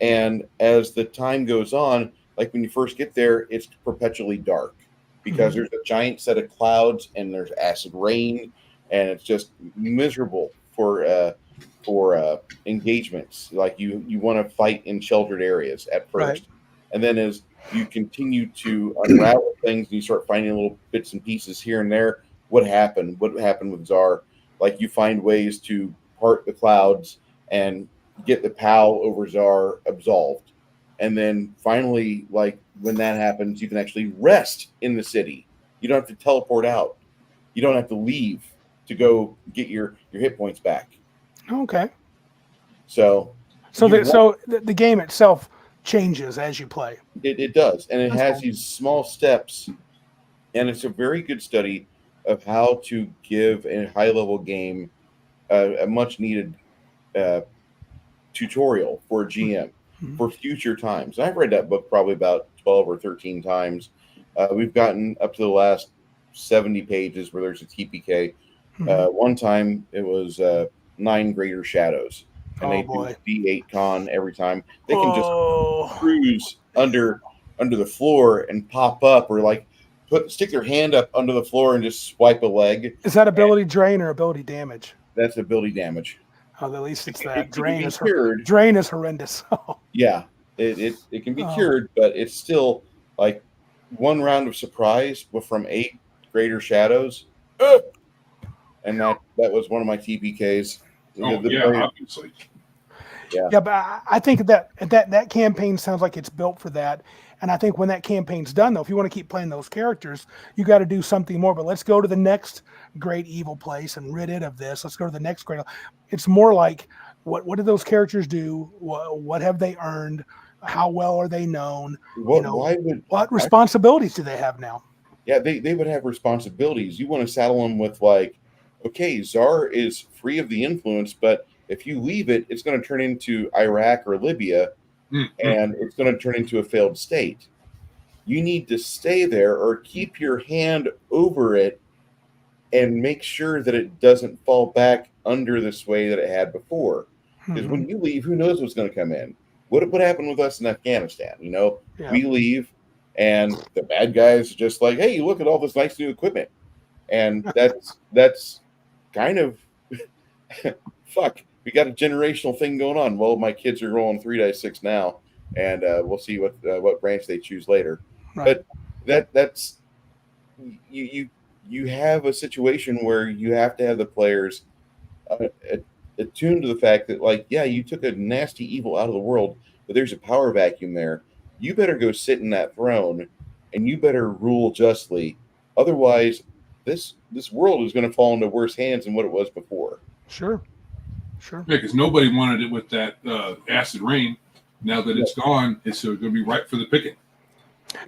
And as the time goes on, like when you first get there, it's perpetually dark because there's a giant set of clouds and there's acid rain, and it's just miserable for engagements. Like you want to fight in sheltered areas at first, right. And then as you continue to unravel things and you start finding little bits and pieces here and there, what happened with Tsar? Like you find ways to part the clouds and get the POW over Tsar absolved. And then finally, like when that happens, you can actually rest in the city. You don't have to teleport out. You don't have to leave to go get your hit points back. Okay. So the game itself changes as you play. It does. And it has these small steps. And it's a very good study of how to give a high-level game a much-needed tutorial for a GM for future times. I've read that book probably about 12 or 13 times. We've gotten up to the last 70 pages where there's a TPK. One time it was 9 Greater Shadows. And they do D8 con every time. They can just cruise under the floor and pop up, or like stick their hand up under the floor and just swipe a leg. Is that ability drain or ability damage? That's ability damage. Oh, at least it's that. Drain is horrendous. Yeah, it can be cured, but it's still like one round of surprise from 8 Greater Shadows. And that was one of my TPKs. Obviously. Yeah, but I think that campaign sounds like it's built for that. And I think when that campaign's done, though, if you want to keep playing those characters, you got to do something more. But let's go to the next great evil place and rid it of this. Let's go to the next great. It's more like what do those characters do? What have they earned? How well are they known? What responsibilities do they have now? Yeah, they would have responsibilities. You want to saddle them with like, okay, Tsar is free of the influence, but if you leave it, it's going to turn into Iraq or Libya, and it's going to turn into a failed state. You need to stay there or keep your hand over it and make sure that it doesn't fall back under the sway that it had before. Because when you leave, who knows what's going to come in? What happened with us in Afghanistan? We leave, and the bad guys are just like, hey, look at all this nice new equipment. And that's kind of fuck. We got a generational thing going on. Well, my kids are rolling 3-6 now, and we'll see what branch they choose later. Right. But that's you have a situation where you have to have the players attuned to the fact that, like, yeah, you took a nasty evil out of the world, but there's a power vacuum there. You better go sit in that throne, and you better rule justly. Otherwise, this world is going to fall into worse hands than what it was before. Sure. Yeah, because nobody wanted it with that acid rain. Now that it's gone, it's going to be ripe for the picking.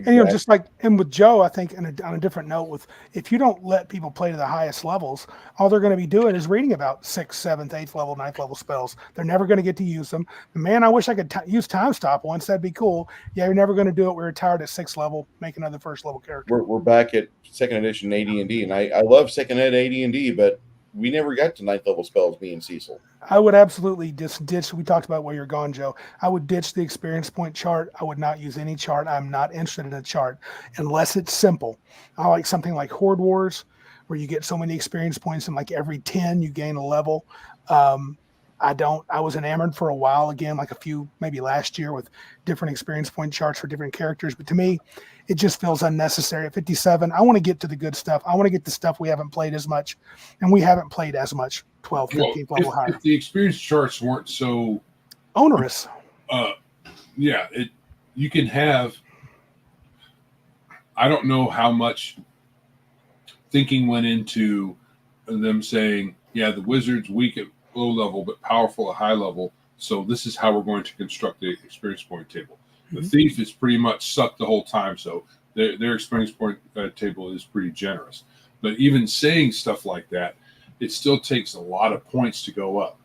And just like, and with Joe, I think, on a different note, if you don't let people play to the highest levels, all they're going to be doing is reading about 6th, 7th, 8th level, 9th level spells. They're never going to get to use them. Man, I wish I could use Time Stop once. That'd be cool. Yeah, you're never going to do it. We're tired at 6th level. Make another 1st level character. We're back at 2nd edition AD&D, and I love 2nd ed AD&D, but we never got to 9th level spells, me and Cecil. I would absolutely just ditch. We talked about where you're gone, Joe. I would ditch the experience point chart. I would not use any chart. I'm not interested in a chart unless it's simple. I like something like Horde Wars, where you get so many experience points, and like every 10 you gain a level. I was enamored for a while, again, like a few, maybe last year, with different experience point charts for different characters. But to me, it just feels unnecessary. At 57, I want to get to the good stuff. I want to get the stuff we haven't played as much, and we haven't played as much 12th, 15th level higher. If the experience charts weren't so onerous, you can have, I don't know how much thinking went into them saying, yeah, the wizard's weak at low level but powerful at high level, so this is how we're going to construct the experience point table. The thief is pretty much sucked the whole time, so their experience point table is pretty generous. But even saying stuff like that, it still takes a lot of points to go up.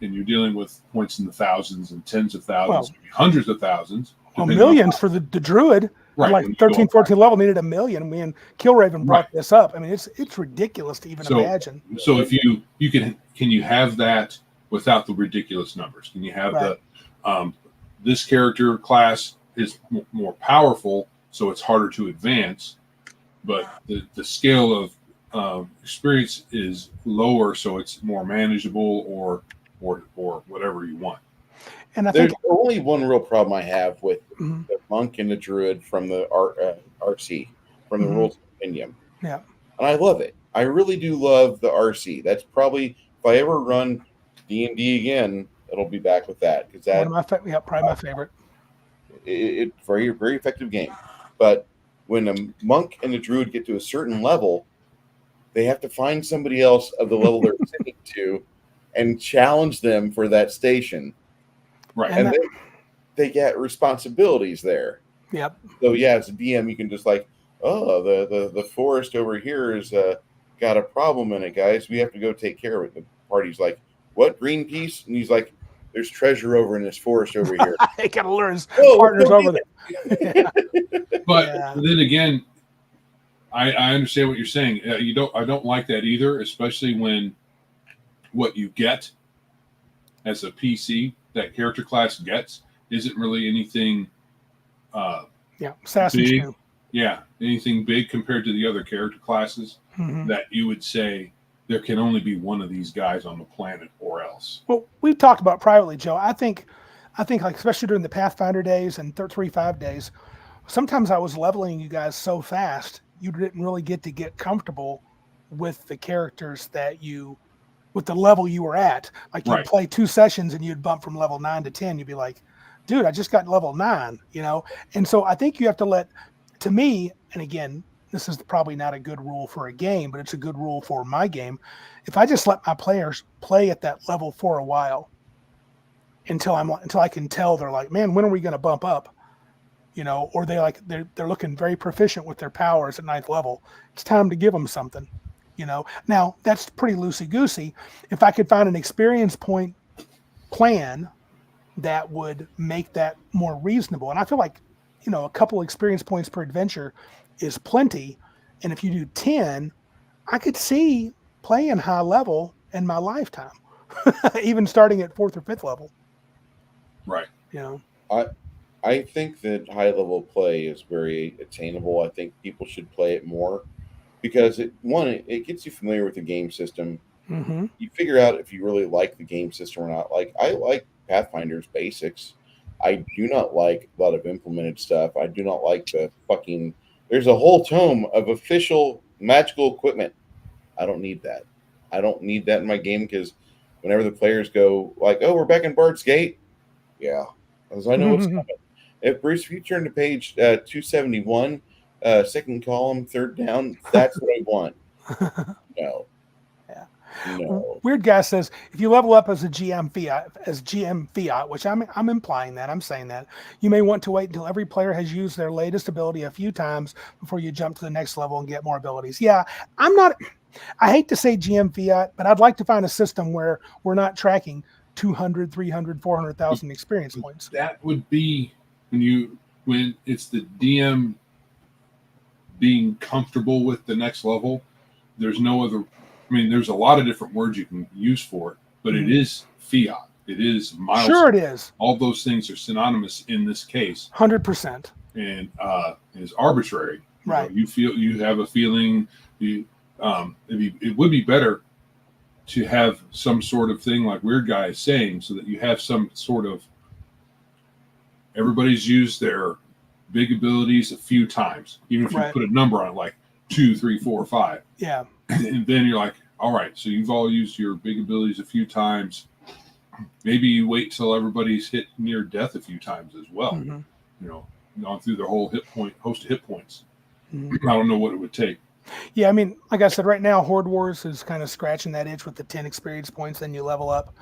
And you're dealing with points in the thousands and tens of thousands, hundreds of thousands. Well, millions for the druid. Right. Like 13, 14 level needed 1 million. Me and Killraven brought this up. I mean, it's ridiculous to even imagine. So if you can you have that without the ridiculous numbers? Can you have the this character class is more powerful, so it's harder to advance, but the scale of experience is lower, so it's more manageable or whatever you want. And there's only one real problem I have with the monk and the druid from the RC, from the Rules Compendium. Yeah. And I love it. I really do love the RC. That's probably, if I ever run D&D again, it'll be back with that. Because that, probably my favorite. It's very, very effective game. But when a monk and a druid get to a certain level, they have to find somebody else of the level they're sitting to and challenge them for that station. Right. And they get responsibilities there. Yep. So yeah, as a DM, you can just like, oh, the forest over here has got a problem in it, guys. We have to go take care of it. The party's like, what, Greenpeace? And he's like, there's treasure over in this forest over here. He got to lure his partners over there. But then again, I understand what you're saying. I don't like that either, especially when what you get as a PC that character class gets isn't really anything big. Anything big compared to the other character classes that you would say there can only be one of these guys on the planet or else. Well, we've talked about privately, Joe. I think like especially during the Pathfinder days and 3.5 days, sometimes I was leveling you guys so fast you didn't really get comfortable with the characters with the level you were at. Like you'd play 2 sessions and you'd bump from level 9 to 10. You'd be like, dude, I just got level 9, And so I think you have to to me, and again, this is probably not a good rule for a game, but it's a good rule for my game. If I just let my players play at that level for a while until I can tell they're like, man, when are we going to bump up? Or they're looking very proficient with their powers at 9th level. It's time to give them something. Now that's pretty loosey-goosey. If I could find an experience point plan that would make that more reasonable. And I feel like, a couple experience points per adventure is plenty. And if you do 10, I could see playing high level in my lifetime, even starting at 4th or 5th level. Right. I think that high level play is very attainable. I think people should play it more because it gets you familiar with the game system. Mm-hmm. You figure out if you really like the game system or not. Like I like Pathfinder's basics. I do not like a lot of implemented stuff. I do not like the fucking. There's a whole tome of official magical equipment. I don't need that. I don't need that in my game because whenever the players go like, "Oh, we're back in Bard's Gate," yeah, because I know what's coming. If Bruce, if you turn to page 271, second column, third down, that's what I want. No. Yeah. No. Weird Guy says if you level up as a GM Fiat, which I'm implying that, I'm saying that, you may want to wait until every player has used their latest ability a few times before you jump to the next level and get more abilities. Yeah, I hate to say GM Fiat, but I'd like to find a system where we're not tracking 200, 300, 400,000 experience points. That would be when it's the DM being comfortable with the next level. There's no other. I mean, there's a lot of different words you can use for it, but it is fiat. It is milestone. Sure, it is. All those things are synonymous in this case. 100%. And is arbitrary. Right. You have a feeling. It would be better to have some sort of thing like Weird Guy is saying, so that you have some sort of. Everybody's used their big abilities a few times, even if you put a number on it, like 2, 3, 4, 5. Yeah. And then you're like, all right, so you've all used your big abilities a few times. Maybe you wait till everybody's hit near death a few times as well. Mm-hmm. Gone through their whole host of hit points. Mm-hmm. I don't know what it would take. Yeah, I mean, like I said, right now, Horde Wars is kind of scratching that itch with the 10 experience points, then you level up.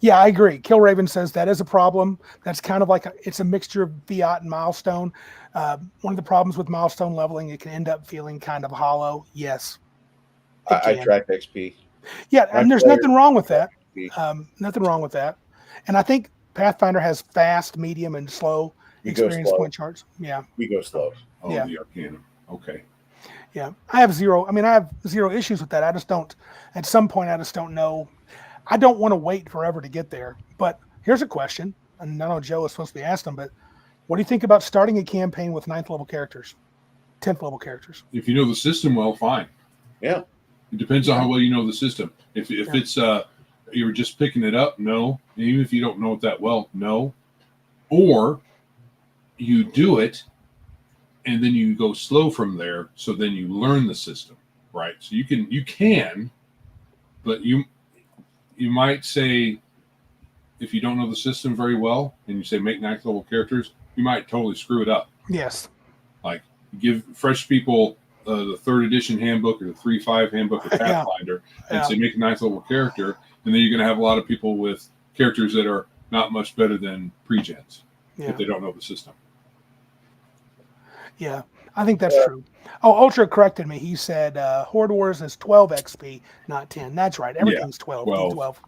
Yeah, I agree. Kill Raven says that is a problem. That's kind of like it's a mixture of Fiat and Milestone. One of the problems with Milestone leveling, it can end up feeling kind of hollow. Yes. I track XP. Yeah, and there's nothing wrong with that. Nothing wrong with that. And I think Pathfinder has fast, medium, and slow experience point charts. Yeah. We go slow. Oh, yeah. The Arcanum. Okay. Yeah. I have zero issues with that. I just don't, at some point, I just don't know. I don't want to wait forever to get there. But here's a question, and I know Joe is supposed to be asking, but what do you think about starting a campaign with 9th level characters, 10th level characters? If you know the system well, fine. Yeah. It depends on how well you know the system. If it's you're just picking it up, no. Even if you don't know it that well, no. Or you do it, and then you go slow from there. So then you learn the system, right? So you can, but you might say, if you don't know the system very well, and you say make 9th level characters, you might totally screw it up. Yes. Like give fresh people the 3rd edition handbook or the 3.5 handbook of Pathfinder and say make a 9th level character, and then you're going to have a lot of people with characters that are not much better than pre-gens if they don't know the system. Yeah, I think that's true. Oh, Ultra corrected me. He said Horde Wars is 12 XP, not 10. That's right. Everything's 12.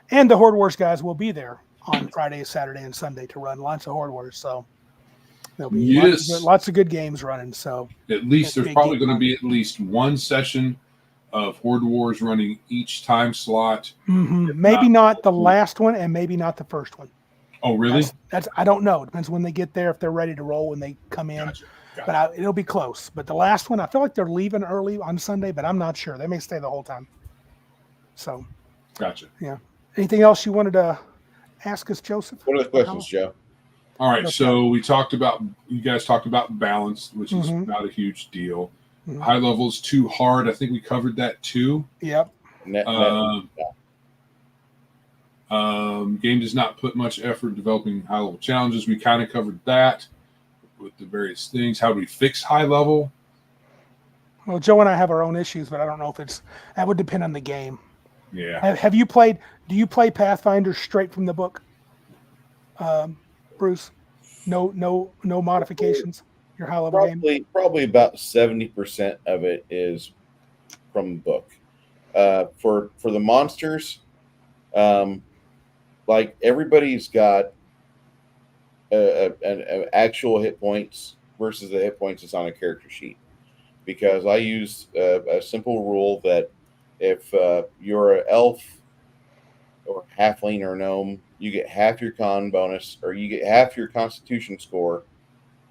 And the Horde Wars guys will be there on Friday, Saturday, and Sunday to run lots of Horde Wars. So there'll be lots of good games running. So at least there's probably going to be at least one session of Horde Wars running each time slot. Mm-hmm. Maybe not the last one, and maybe not the first one. Oh, really? That's I don't know. It depends when they get there, if they're ready to roll when they come in. Gotcha. But it'll be close. But the last one, I feel like they're leaving early on Sunday, but I'm not sure. They may stay the whole time. So. Gotcha. Yeah. Anything else you wanted to ask us, Joseph? What are the questions, Joe? All right. Okay. So you guys talked about balance, which is not a huge deal. Mm-hmm. High level's too hard. I think we covered that too. Yep. Game does not put much effort in developing high level challenges. We kind of covered that with the various things. How do we fix high level? Well, Joe and I have our own issues, but I don't know if that would depend on the game. Yeah. Do you play Pathfinder straight from the book? Bruce? No modifications? Your high level game? Probably about 70% of it is from the book. For the monsters, like everybody's got an actual hit points versus the hit points that's on a character sheet. Because I use a simple rule that if you're an elf or halfling or gnome, you get half your con bonus, or you get half your constitution score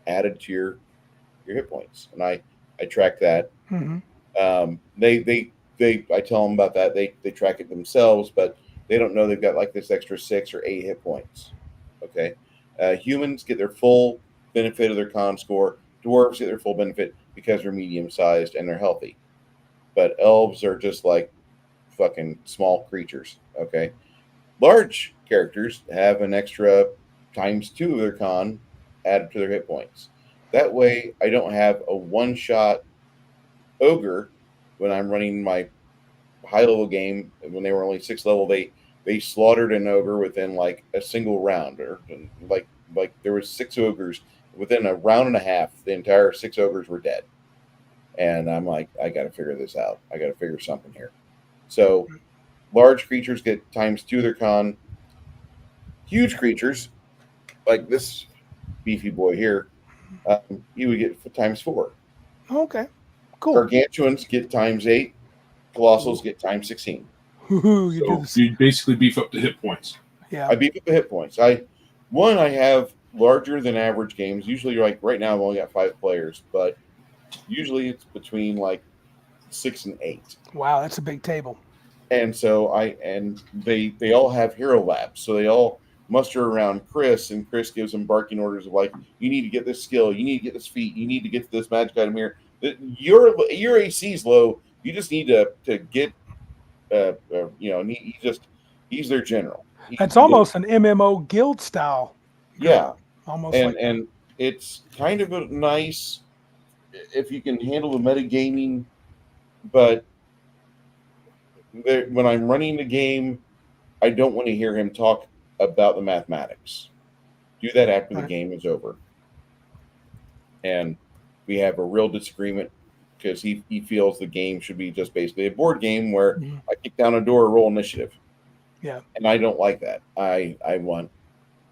added to your hit points, and I track that. Mm-hmm. I tell them about that. They track it themselves, but they don't know they've got like this extra 6 or 8 hit points. Okay, humans get their full benefit of their con score. Dwarves get their full benefit because they're medium sized and they're healthy, but elves are just like fucking small creatures. Okay, large characters have an extra ×2 of their con added to their hit points. That way, I don't have a one-shot ogre when I'm running my high-level game. When they were only 6th level, they slaughtered an ogre within like a single round, or like there was 6 ogres within a round and a half. The entire 6 ogres were dead, and I'm like, I got to figure this out. I got to figure something here. So, large creatures get ×2 of their con. Huge creatures, like this beefy boy here, you would get ×4. Okay, cool. Gargantuans get ×8. Colossals get ×16. You basically beef up the hit points. Yeah, I beef up the hit points. I have larger than average games. Usually, like right now, I've only got 5 players, but usually it's between like 6 and 8. Wow, that's a big table. And so they all have hero labs, so they all muster around Chris, and Chris gives them barking orders of like, you need to get this skill, you need to get this feat, you need to get to this magic item here. Your AC is low. You just need to get he's their general. That's almost an MMO guild style. Yeah, almost. And it's kind of a nice if you can handle the metagaming, but when I'm running the game, I don't want to hear him talk about the mathematics. Do that after the game is over. And we have a real disagreement because he feels the game should be just basically a board game where I kick down a door, roll initiative. Yeah. And I don't like that. I want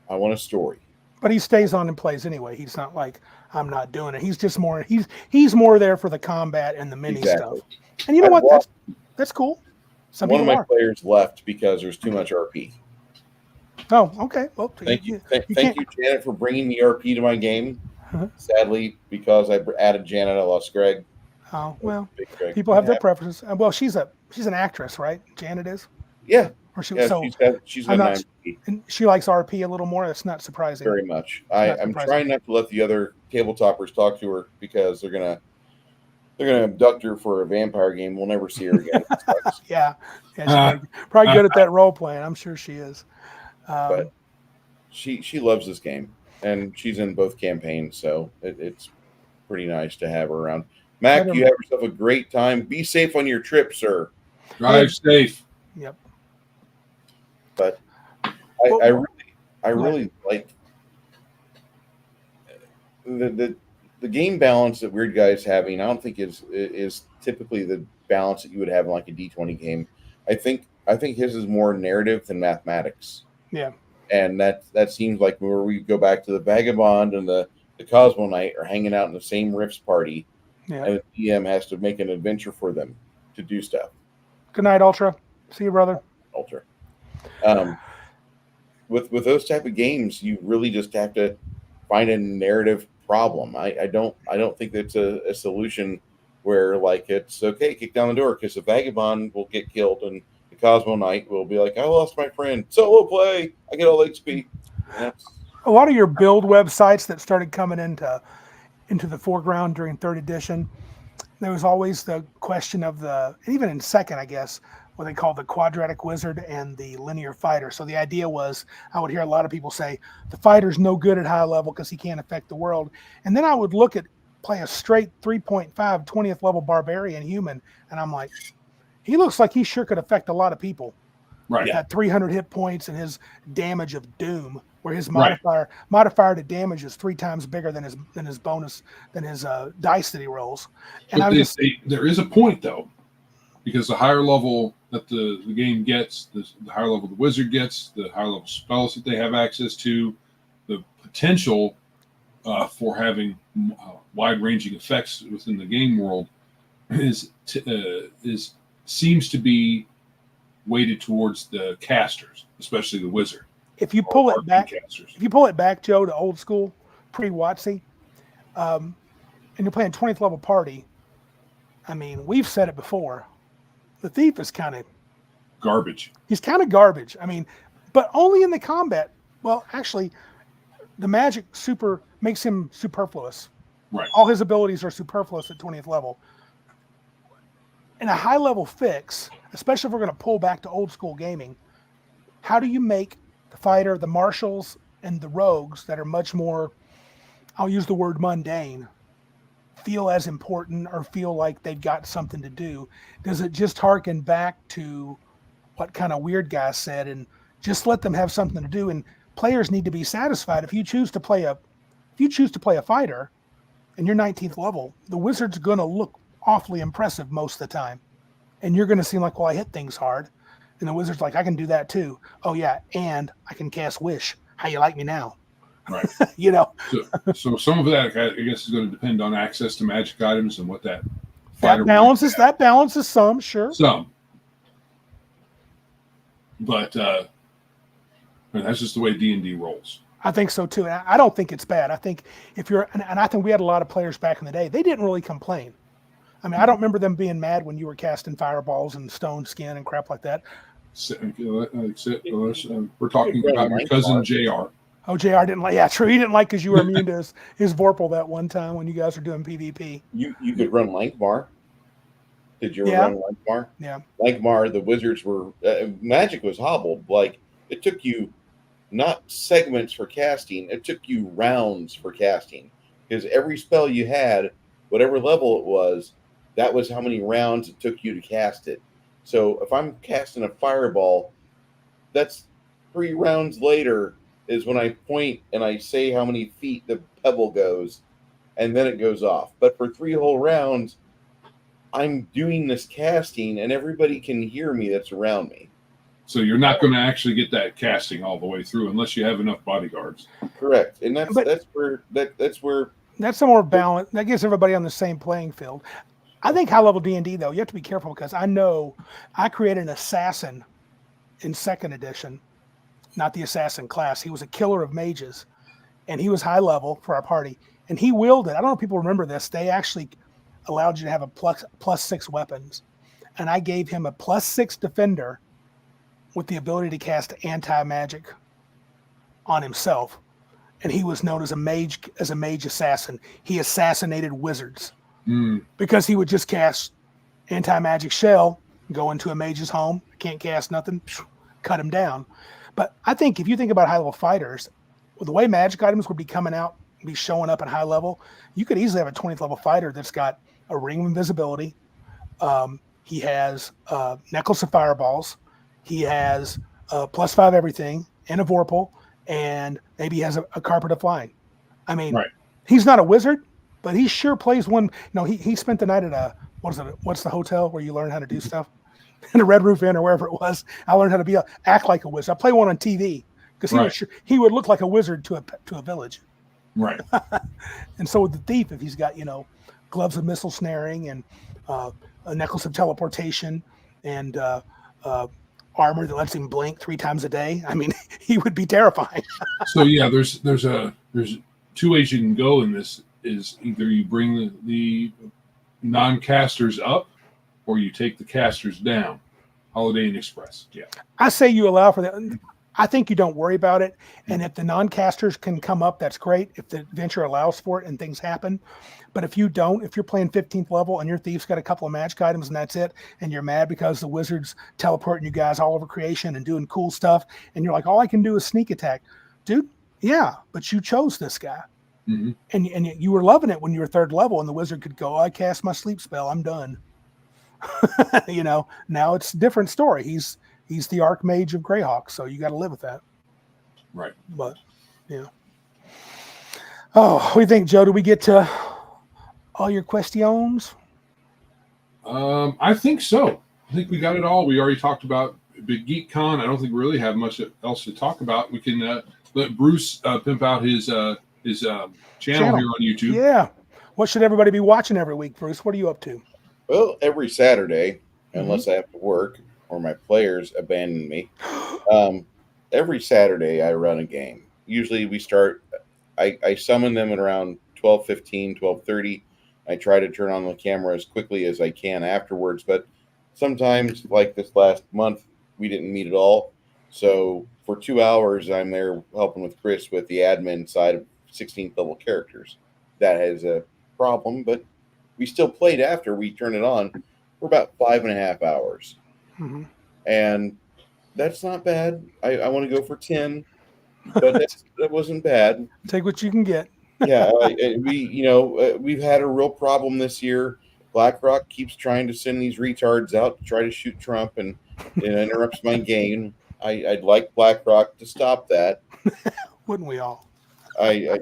a story. But he stays on and plays anyway. He's not like, I'm not doing it. He's just more he's more there for the combat and the mini stuff. And you know what? That's cool. One of my players left because there's too much RP. Oh, okay. Well, thank you, Janet, for bringing the RP to my game. Sadly, because I added Janet, I lost Greg. Oh well, people have their preferences. Well, she's an actress, right? Janet is. Yeah. Or she's got and she likes RP a little more. That's not surprising. Very much. I'm trying not to let the other tabletoppers talk to her because they're gonna abduct her for a vampire game. We'll never see her again. Yeah, she's probably good at that role playing. I'm sure she is. But she loves this game, and she's in both campaigns, so it's pretty nice to have her around. Mac, you have yourself a great time. Be safe on your trip, sir. Drive safe. Yep. But I really like the game balance that Weird Guy is having. I don't think is typically the balance that you would have in like a D20 game. I think his is more narrative than mathematics. Yeah. And that seems like where we go back to the Vagabond and the Cosmo Knight are hanging out in the same Rifts party. Yeah. And the DM has to make an adventure for them to do stuff. Good night, Ultra. See you, brother. Ultra. With those type of games, you really just have to find a narrative problem. I don't think that's a solution where like it's okay, kick down the door because the Vagabond will get killed and the Cosmo Knight will be like, I lost my friend. Solo play. I get all XP. A lot of your build websites that started coming into the foreground during 3rd edition, there was always the question of even in 2nd, I guess, what they call the quadratic wizard and the linear fighter. So the idea was, I would hear a lot of people say, the fighter's no good at high level because he can't affect the world. And then I would play a straight 3.5 20th level barbarian human, and I'm like, he looks like he sure could affect a lot of people. Right. At 300 hit points and his damage of doom, where his modifier to damage is 3 times bigger than his bonus than his dice that he rolls. And there is a point though, because the higher level that the game gets, the higher level the wizard gets, the higher level spells that they have access to, the potential for having wide-ranging effects within the game world seems to be weighted towards the casters, especially the wizard. If you pull it back, Joe, to old school pre-WotC, and you're playing 20th level party, I mean, we've said it before. The thief is kind of garbage. He's kind of garbage. I mean, but only in the combat. Well, actually, the magic super makes him superfluous. Right. All his abilities are superfluous at 20th level. In a high level fix, especially if we're going to pull back to old school gaming, how do you make the fighter, the marshals, and the rogues that are much more, I'll use the word mundane, feel as important or feel like they've got something to do? Does it just harken back to what kind of weird guy said and just let them have something to do? And players need to be satisfied. If you choose to play a fighter and you're 19th level, the wizard's going to look awfully impressive most of the time. And you're going to seem like, well, I hit things hard. And the wizard's like, I can do that too. Oh yeah, and I can cast Wish. How you like me now? Right. You know. So some of that, I guess, is going to depend on access to magic items and what that balances some, sure. Some. But that's just the way D&D rolls. I think so too. And I don't think it's bad. I think if you're, and I think we had a lot of players back in the day, they didn't really complain. I mean, I don't remember them being mad when you were casting fireballs and stone skin and crap like that. We're talking about your cousin JR. Oh, JR didn't like. Yeah, true. He didn't like because you were immune to his Vorpal that one time when you guys were doing PvP. You could run Lankmar. Did you ever run Lankmar? Yeah. Lankmar, the wizards were magic was hobbled. Like it took you not segments for casting; it took you rounds for casting because every spell you had, whatever level it was, that was how many rounds it took you to cast it. So if I'm casting a fireball, that's 3 rounds later is when I point and I say how many feet the pebble goes, and then it goes off. But for 3 whole rounds, I'm doing this casting, and everybody can hear me that's around me. So you're not going to actually get that casting all the way through unless you have enough bodyguards. Correct, and that's where that's a more balance. That gets everybody on the same playing field. I think high level D&D though, you have to be careful because I know I created an assassin in 2nd edition. Not the assassin class. He was a killer of mages, and he was high level for our party. And he wielded, I don't know if people remember this, they actually allowed you to have a plus 6 weapons. And I gave him a plus 6 defender with the ability to cast anti-magic on himself. And he was known as a mage assassin. He assassinated wizards because he would just cast anti-magic shell, go into a mage's home, can't cast nothing, cut him down. But I think if you think about high-level fighters, the way magic items would be coming out, be showing up at high level, you could easily have a 20th level fighter that's got a ring of invisibility. He has necklace of fireballs. He has +5 everything and a Vorpal, and maybe he has a carpet of flying. I mean, He's not a wizard, but he sure plays one. You know, he spent the night at what's the hotel where you learn how to do stuff? In a Red Roof Inn or wherever it was. I learned how to act like a wizard. I play one on TV because he would look like a wizard to a village. Right. And so with the thief, if he's got gloves of missile snaring and a necklace of teleportation and armor that lets him blink 3 times a day, I mean, he would be terrifying. So yeah, there's 2 ways you can go in this. Is either you bring the non-casters up, or you take the casters down. Holiday Inn Express. Yeah. I say you allow for that. I think you don't worry about it. And if the non-casters can come up, that's great. If the adventure allows for it and things happen. But if you don't, if you're playing 15th level and your thief's got a couple of magic items and that's it, and you're mad because the wizard's teleporting you guys all over creation and doing cool stuff, and you're like, all I can do is sneak attack. Dude, yeah, but you chose this guy. Mm-hmm. And you were loving it when you were 3rd level and the wizard could go, I cast my sleep spell, I'm done. Now it's a different story. He's the Archmage of Greyhawk, so you got to live with that. Right. But, Oh, what do you think, Joe? Do we get to all your questions? I think so. I think we got it all. We already talked about Big Geek Con. I don't think we really have much else to talk about. We can let Bruce pimp out his channel here on YouTube. Yeah. What should everybody be watching every week, Bruce? What are you up to? Well, every Saturday, unless I have to work or my players abandon me, every Saturday I run a game. Usually we start, I summon them at around 12:15, 12:30. I try to turn on the camera as quickly as I can afterwards, but sometimes, like this last month, we didn't meet at all. So for 2 hours, I'm there helping with Chris with the admin side of 16th level characters. That has a problem, but we still played after we turned it on for about 5.5 hours. Mm-hmm. And that's not bad. I want to go for 10, but that wasn't bad. Take what you can get. Yeah, we've had a real problem this year. BlackRock keeps trying to send these retards out to try to shoot Trump, and it interrupts my game. I'd like BlackRock to stop that. Wouldn't we all? I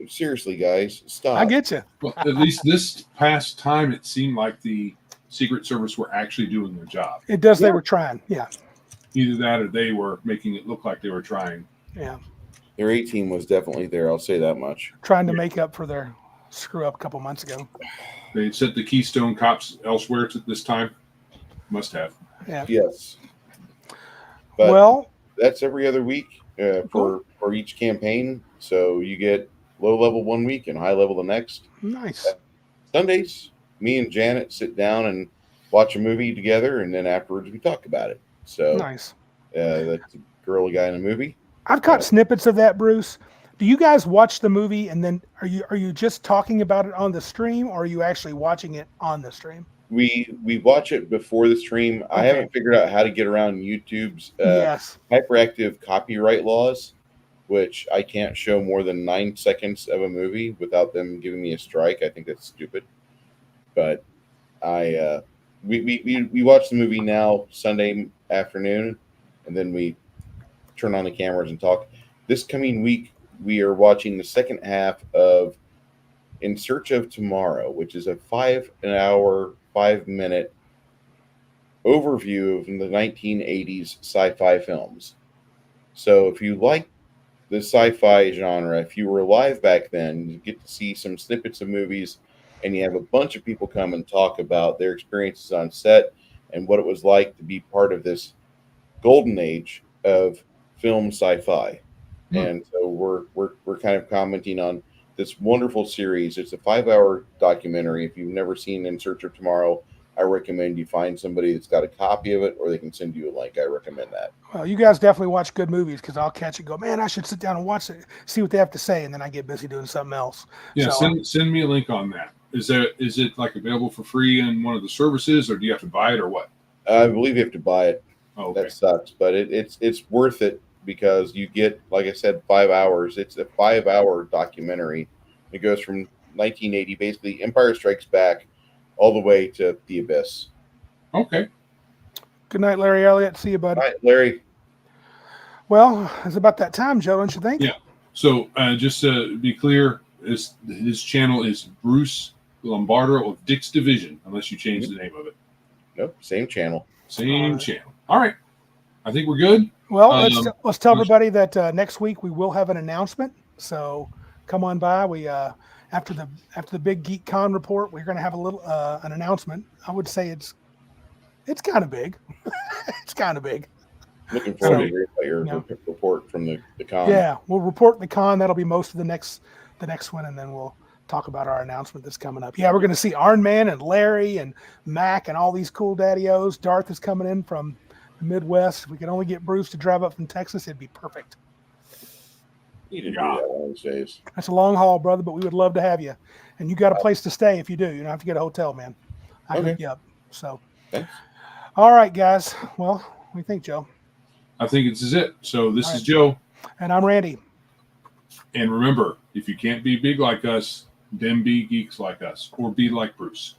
seriously, guys, stop. I get you. Well, at least this past time, it seemed like the Secret Service were actually doing their job. It does. Yeah. They were trying. Yeah. Either that or they were making it look like they were trying. Yeah. Their A team was definitely there. I'll say that much. Trying to make up for their screw up a couple months ago. They sent the Keystone cops elsewhere this time. Must have. Yeah. Yes. But well, that's every other week for each campaign. So you get low level one week and high level the next. Nice. Sundays, me and Janet sit down and watch a movie together, and then afterwards we talk about it. So nice. That's a girl, a guy in a movie. I've caught snippets of that, Bruce. Do you guys watch the movie and then are you just talking about it on the stream, or are you actually watching it on the stream? We watch it before the stream. Okay. I haven't figured out how to get around YouTube's hyperactive copyright laws, which I can't show more than 9 seconds of a movie without them giving me a strike. I think that's stupid. But we watch the movie now Sunday afternoon, and then we turn on the cameras and talk. This coming week, we are watching the second half of In Search of Tomorrow, which is a 5-minute overview of the 1980s sci-fi films. So if you like the sci-fi genre, if you were alive back then, you get to see some snippets of movies, and you have a bunch of people come and talk about their experiences on set and what it was like to be part of this golden age of film sci-fi. And so we're kind of commenting on this wonderful series. It's a 5-hour documentary. If you've never seen In Search of Tomorrow, I recommend you find somebody that's got a copy of it, or they can send you a link. I recommend that. Well, you guys definitely watch good movies, because I'll catch it and go, man, I should sit down and watch it, see what they have to say, and then I get busy doing something else. Yeah, so, send me a link on that. Is it like available for free in one of the services, or do you have to buy it, or what? I believe you have to buy it. Oh, okay. That sucks, but it's worth it, because you get, like I said, 5 hours. It's a 5-hour documentary. It goes from 1980, basically Empire Strikes Back, all the way to The Abyss. Okay. Good night, Larry Elliott. See you, bud. All right, Larry. Well, it's about that time, Joe, don't you think? Yeah. So just to be clear, his channel is Bruce Lombardo of Dick's Division, unless you change the name of it. Nope, same channel. Same channel. All right. I think we're good. Well, let's tell everybody that next week we will have an announcement. So come on by. We after the big Geek Con report, we're going to have a little an announcement. I would say it's kind of big. It's kind of big. Looking forward to hearing about your report from the con. Yeah, we'll report the con. That'll be most of the next one, and then we'll talk about our announcement that's coming up. Yeah, we're going to see Iron Man and Larry and Mac and all these cool daddy-os. Darth is coming in from the Midwest. If we could only get Bruce to drive up from Texas, it'd be perfect. You didn't do that one of these days. That's a long haul, brother, but we would love to have you. And you got a place to stay if you do. You don't have to get a hotel, man. I hook you up. So, thanks. All right, guys. Well, what do you think, Joe? I think this is it. So this is Joe. And I'm Randy. And remember, if you can't be big like us, then be geeks like us, or be like Bruce.